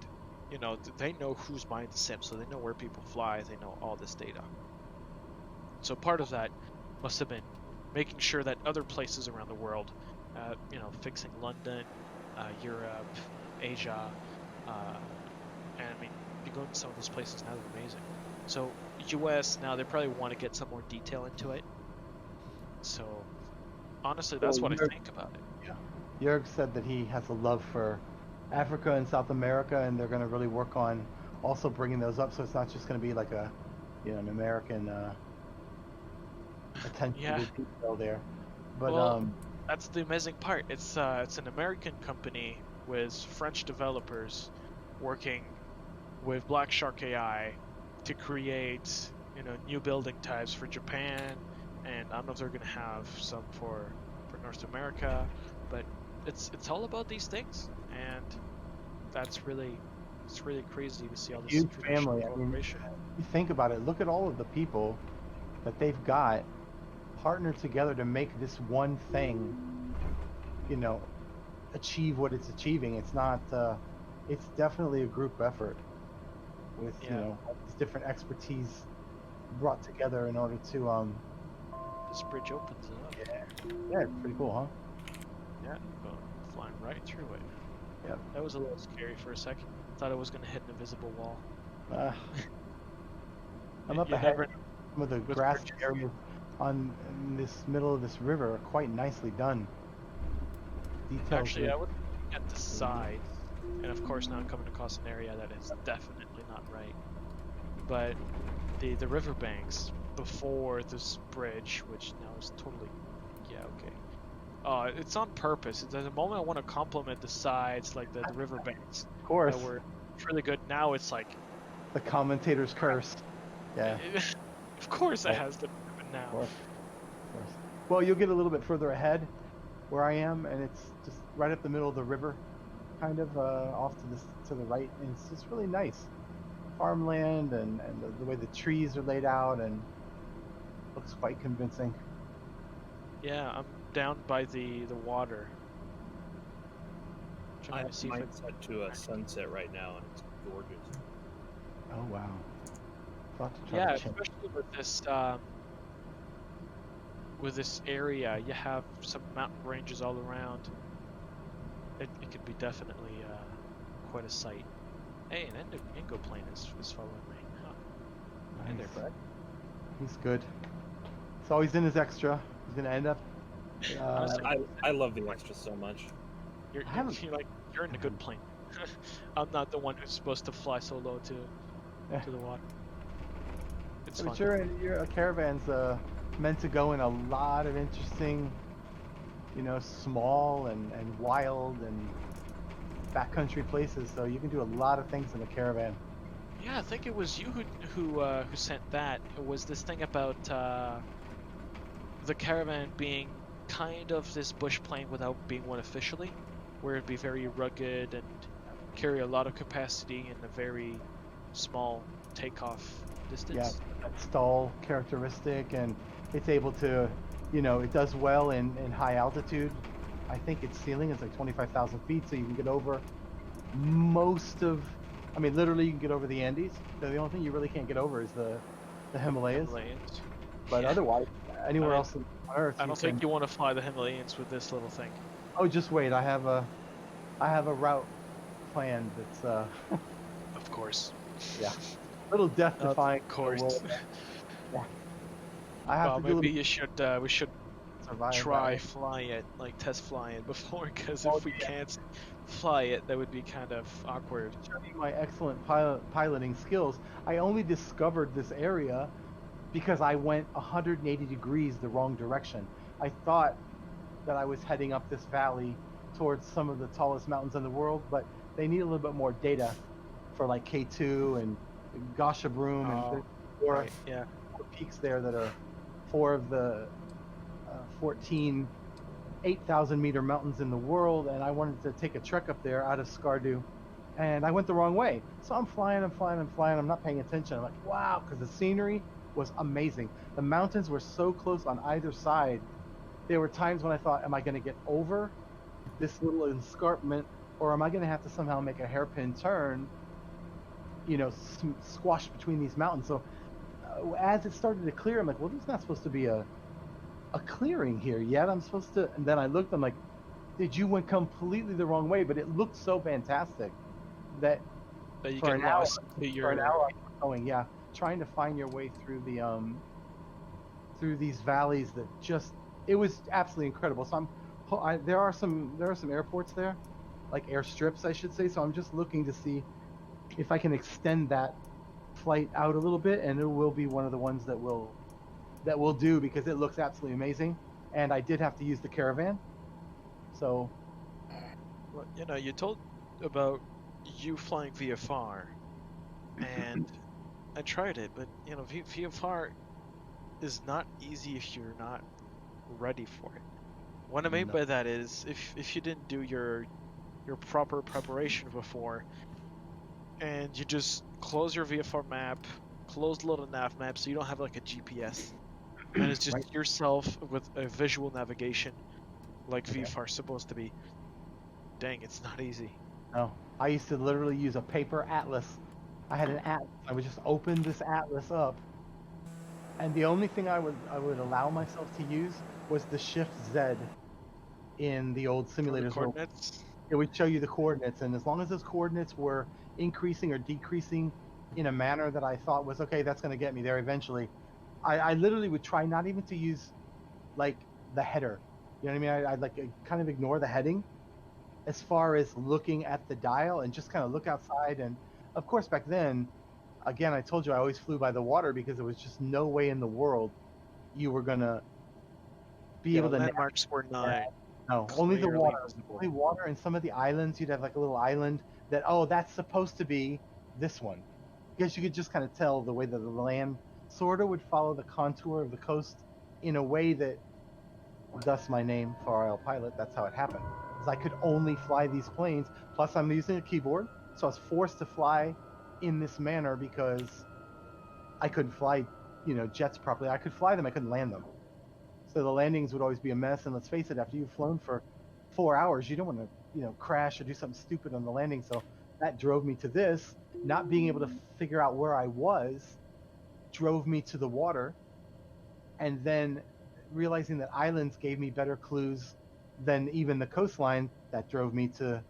they know who's buying the sim, so they know where people fly. They know all this data. So part of that must have been making sure that other places around the world, fixing London, Europe, Asia, and I mean, you go to some of those places now, they're amazing. So US now, they probably want to get some more detail into it. So honestly, that's what I think about it. Yeah. Jörg said that he has a love for Africa and South America, and they're going to really work on also bringing those up. So it's not just going to be like an American attention Yeah. to detail there. But Well, that's the amazing part. It's an American company with French developers working with Black Shark AI to create, new building types for Japan, and I don't know if they're gonna have some for North America, but it's all about these things, and it's really crazy to see all this huge family. I mean, cooperation. you think about it. Look at all of the people that they've got partnered together to make this one thing, achieve what it's achieving. It's not. It's definitely a group effort with all these different expertise brought together in order to This bridge opens it up. Yeah, it's pretty cool, huh? Yeah, flying right through it. Yep. That was a little scary for a second. Thought I was gonna hit an invisible wall. I'm up You ahead. never- Some of the with grass bridges. areas in this middle of this river are quite nicely done. Details. Actually, I would look at the side, and of course now I'm coming across an area that is definitely not right. But the riverbanks before this bridge, which now is totally, okay. It's on purpose. At the moment I want to compliment the sides, like the riverbanks Of course. that were really good. Now it's like The commentator's curse. Yeah. of course it has to happen now. Of course. Well, you'll get a little bit further ahead where I am, and it's just right up the middle of the river, kind of off to the right, and it's just really nice. Farmland and the way the trees are laid out, and looks quite convincing. Yeah, I'm down by the water. Trying to see if Mine's set to a sunset right now, and it's gorgeous. Oh wow. Thought to try Yeah, to check. especially with this area, you have some mountain ranges all around. It could be definitely quite a sight. Hey, an Ingo plane is following me. Huh. Hey there, Nice. bud. He's good. It's always in his extra. He's gonna end up. Honestly, I love the extras so much. You're in a good plane. I'm not the one who's supposed to fly so low to the water. It's fun. But a caravan's meant to go in a lot of interesting, small and wild and backcountry places. So you can do a lot of things in a caravan. Yeah, I think it was you who sent that. It was this thing about the caravan being kind of this bush plane without being one officially, where it'd be very rugged and carry a lot of capacity in a very small takeoff distance. Yeah, that stall characteristic, and it's able to, it does well in high altitude. I think its ceiling is like 25,000 feet, so you can get over literally you can get over the Andes. The only thing you really can't get over is the Himalayas. But otherwise, anywhere else on Earth. I don't think you want to fly the Himalayas with this little thing. Oh, just wait. I have a route planned that's Of course. Yeah. A little death-defying. Of course. Yeah. I have to do maybe we should try that. flying it, like test flying it before, because if we can't fly it, that would be kind of awkward. Showing my excellent piloting skills, I only discovered this area because I went 180 degrees the wrong direction. I thought that I was heading up this valley towards some of the tallest mountains in the world, but they need a little bit more data for like K2 and Goshabroom and four peaks there that are 4 of the 14 8,000 meter mountains in the world, and I wanted to take a trek up there out of Skardu, and I went the wrong way. So I'm flying, I'm not paying attention. I'm like, wow, because the scenery was amazing. The mountains were so close on either side. There were times when I thought, am I going to get over this little escarpment, or am I going to have to somehow make a hairpin turn, squash between these mountains? So as it started to clear, I'm like, well, there's not supposed to be a clearing here yet. I'm supposed to, and then I looked, I'm like, you went completely the wrong way, but it looked so fantastic that you for can an hour, going, trying to find your way through the through these valleys that it was absolutely incredible. So there are some airports there, like airstrips, I should say. So I'm just looking to see if I can extend that flight out a little bit, and it will be one of the ones that we'll do, because it looks absolutely amazing. And I did have to use the caravan. So, well, you told about you flying VFR, and I tried it, but VFR is not easy if you're not ready for it. What I mean by that is if you didn't do your proper preparation before, and you just close your VFR map, close the little nav map, so you don't have like a GPS, and it's just yourself with a visual navigation, like VFR is supposed to be. Dang, it's not easy. No, I used to literally use a paper atlas. I had an atlas. I would just open this atlas up, and the only thing I would allow myself to use was the Shift Z in the old simulators. Coordinates? It would show you the coordinates, and as long as those coordinates were increasing or decreasing in a manner that I thought was okay, that's going to get me there eventually, I literally would try not even to use like the header. You know what I mean? I'd like kind of ignore the heading as far as looking at the dial and just kind of look outside. And of course, back then, again, I told you I always flew by the water because there was just no way in the world you were going to be able to. Landmarks were not. No, only the water. Only water, and some of the islands, you'd have like a little island that, that's supposed to be this one. Because you could just kind of tell the way that the land sort of would follow the contour of the coast in a way that, thus my name, Far Isle Pilot, that's how it happened. Because I could only fly these planes, plus I'm using a keyboard, so I was forced to fly in this manner because I couldn't fly, jets properly. I could fly them, I couldn't land them. So the landings would always be a mess, and let's face it, after you've flown for 4 hours, you don't want to, crash or do something stupid on the landing. So that drove me to this. Not being able to figure out where I was drove me to the water, and then realizing that islands gave me better clues than even the coastline, that drove me to,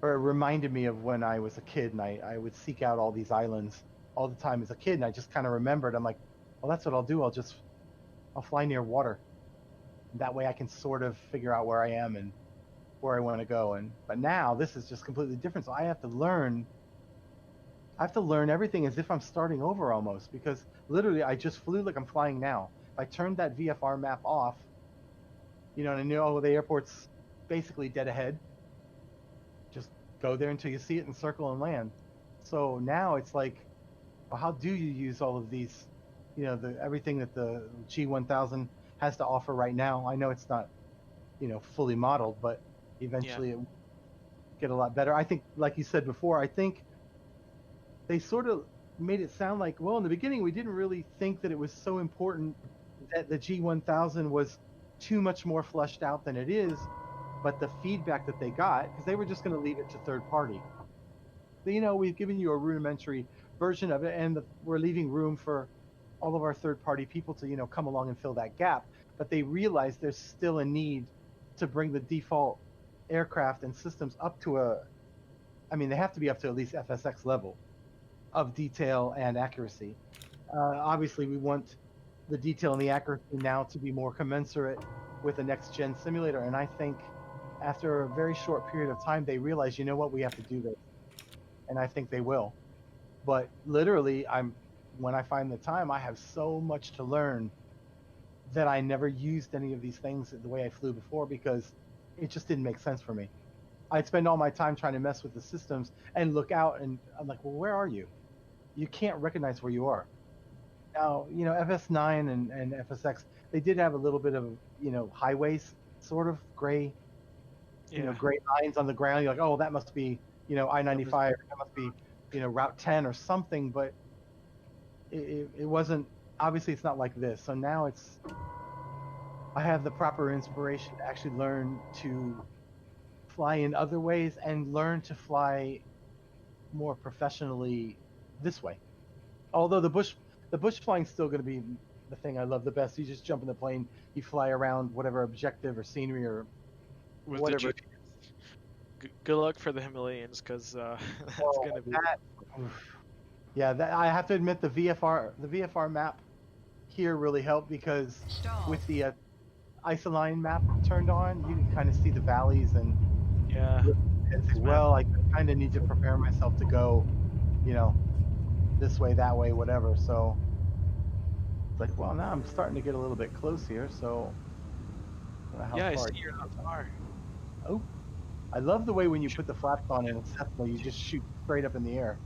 or it reminded me of when I was a kid, and I would seek out all these islands all the time as a kid, and I just kind of remembered, I'm like, well, that's what I'll do. I'll I'll fly near water. That way I can sort of figure out where I am and where I want to go. But now this is just completely different. So I have to learn everything as if I'm starting over almost, because literally I just flew like I'm flying now. If I turned that VFR map off, and I know the airport's basically dead ahead, just go there until you see it and circle and land. So now it's like, well, how do you use all of these, everything that the G1000 has to offer right now? I know it's not, fully modeled, but eventually it will get a lot better. I think, like you said before, I think they sort of made it sound like, well, in the beginning we didn't really think that it was so important that the G1000 was too much more fleshed out than it is, but the feedback that they got, because they were just going to leave it to third party. We've given you a rudimentary version of it, and we're leaving room for all of our third party people to, come along and fill that gap. But they realized there's still a need to bring the default aircraft and systems up to they have to be up to at least FSX level of detail and accuracy. Obviously, we want the detail and the accuracy now to be more commensurate with a next-gen simulator, and I think after a very short period of time, they realize, you know what, we have to do this, and I think they will. But literally, when I find the time, I have so much to learn that I never used any of these things the way I flew before, because it just didn't make sense for me. I'd spend all my time trying to mess with the systems and look out, and I'm like, well, where are you? You can't recognize where you are. Now, FS9 and FSX, they did have a little bit of, highways, sort of gray, gray lines on the ground. You're like, oh, that must be, I-95, that must be, Route 10 or something, but it wasn't, obviously it's not like this. So now I have the proper inspiration to actually learn to fly in other ways and learn to fly more professionally this way. Although the bush flying's still going to be the thing I love the best. You just jump in the plane, you fly around whatever objective or scenery or With whatever. the GPS. Good luck for the Himalayas, because that's going to be... Yeah, I have to admit the VFR map here really helped, because with the isoline map turned on, you can kind of see the valleys and say, well, I kind of need to prepare myself to go, this way, that way, whatever. So it's like, well, now I'm starting to get a little bit close here. So I see you're not far. Oh, I love the way when you put the flaps on in a Cessna, you just shoot straight up in the air.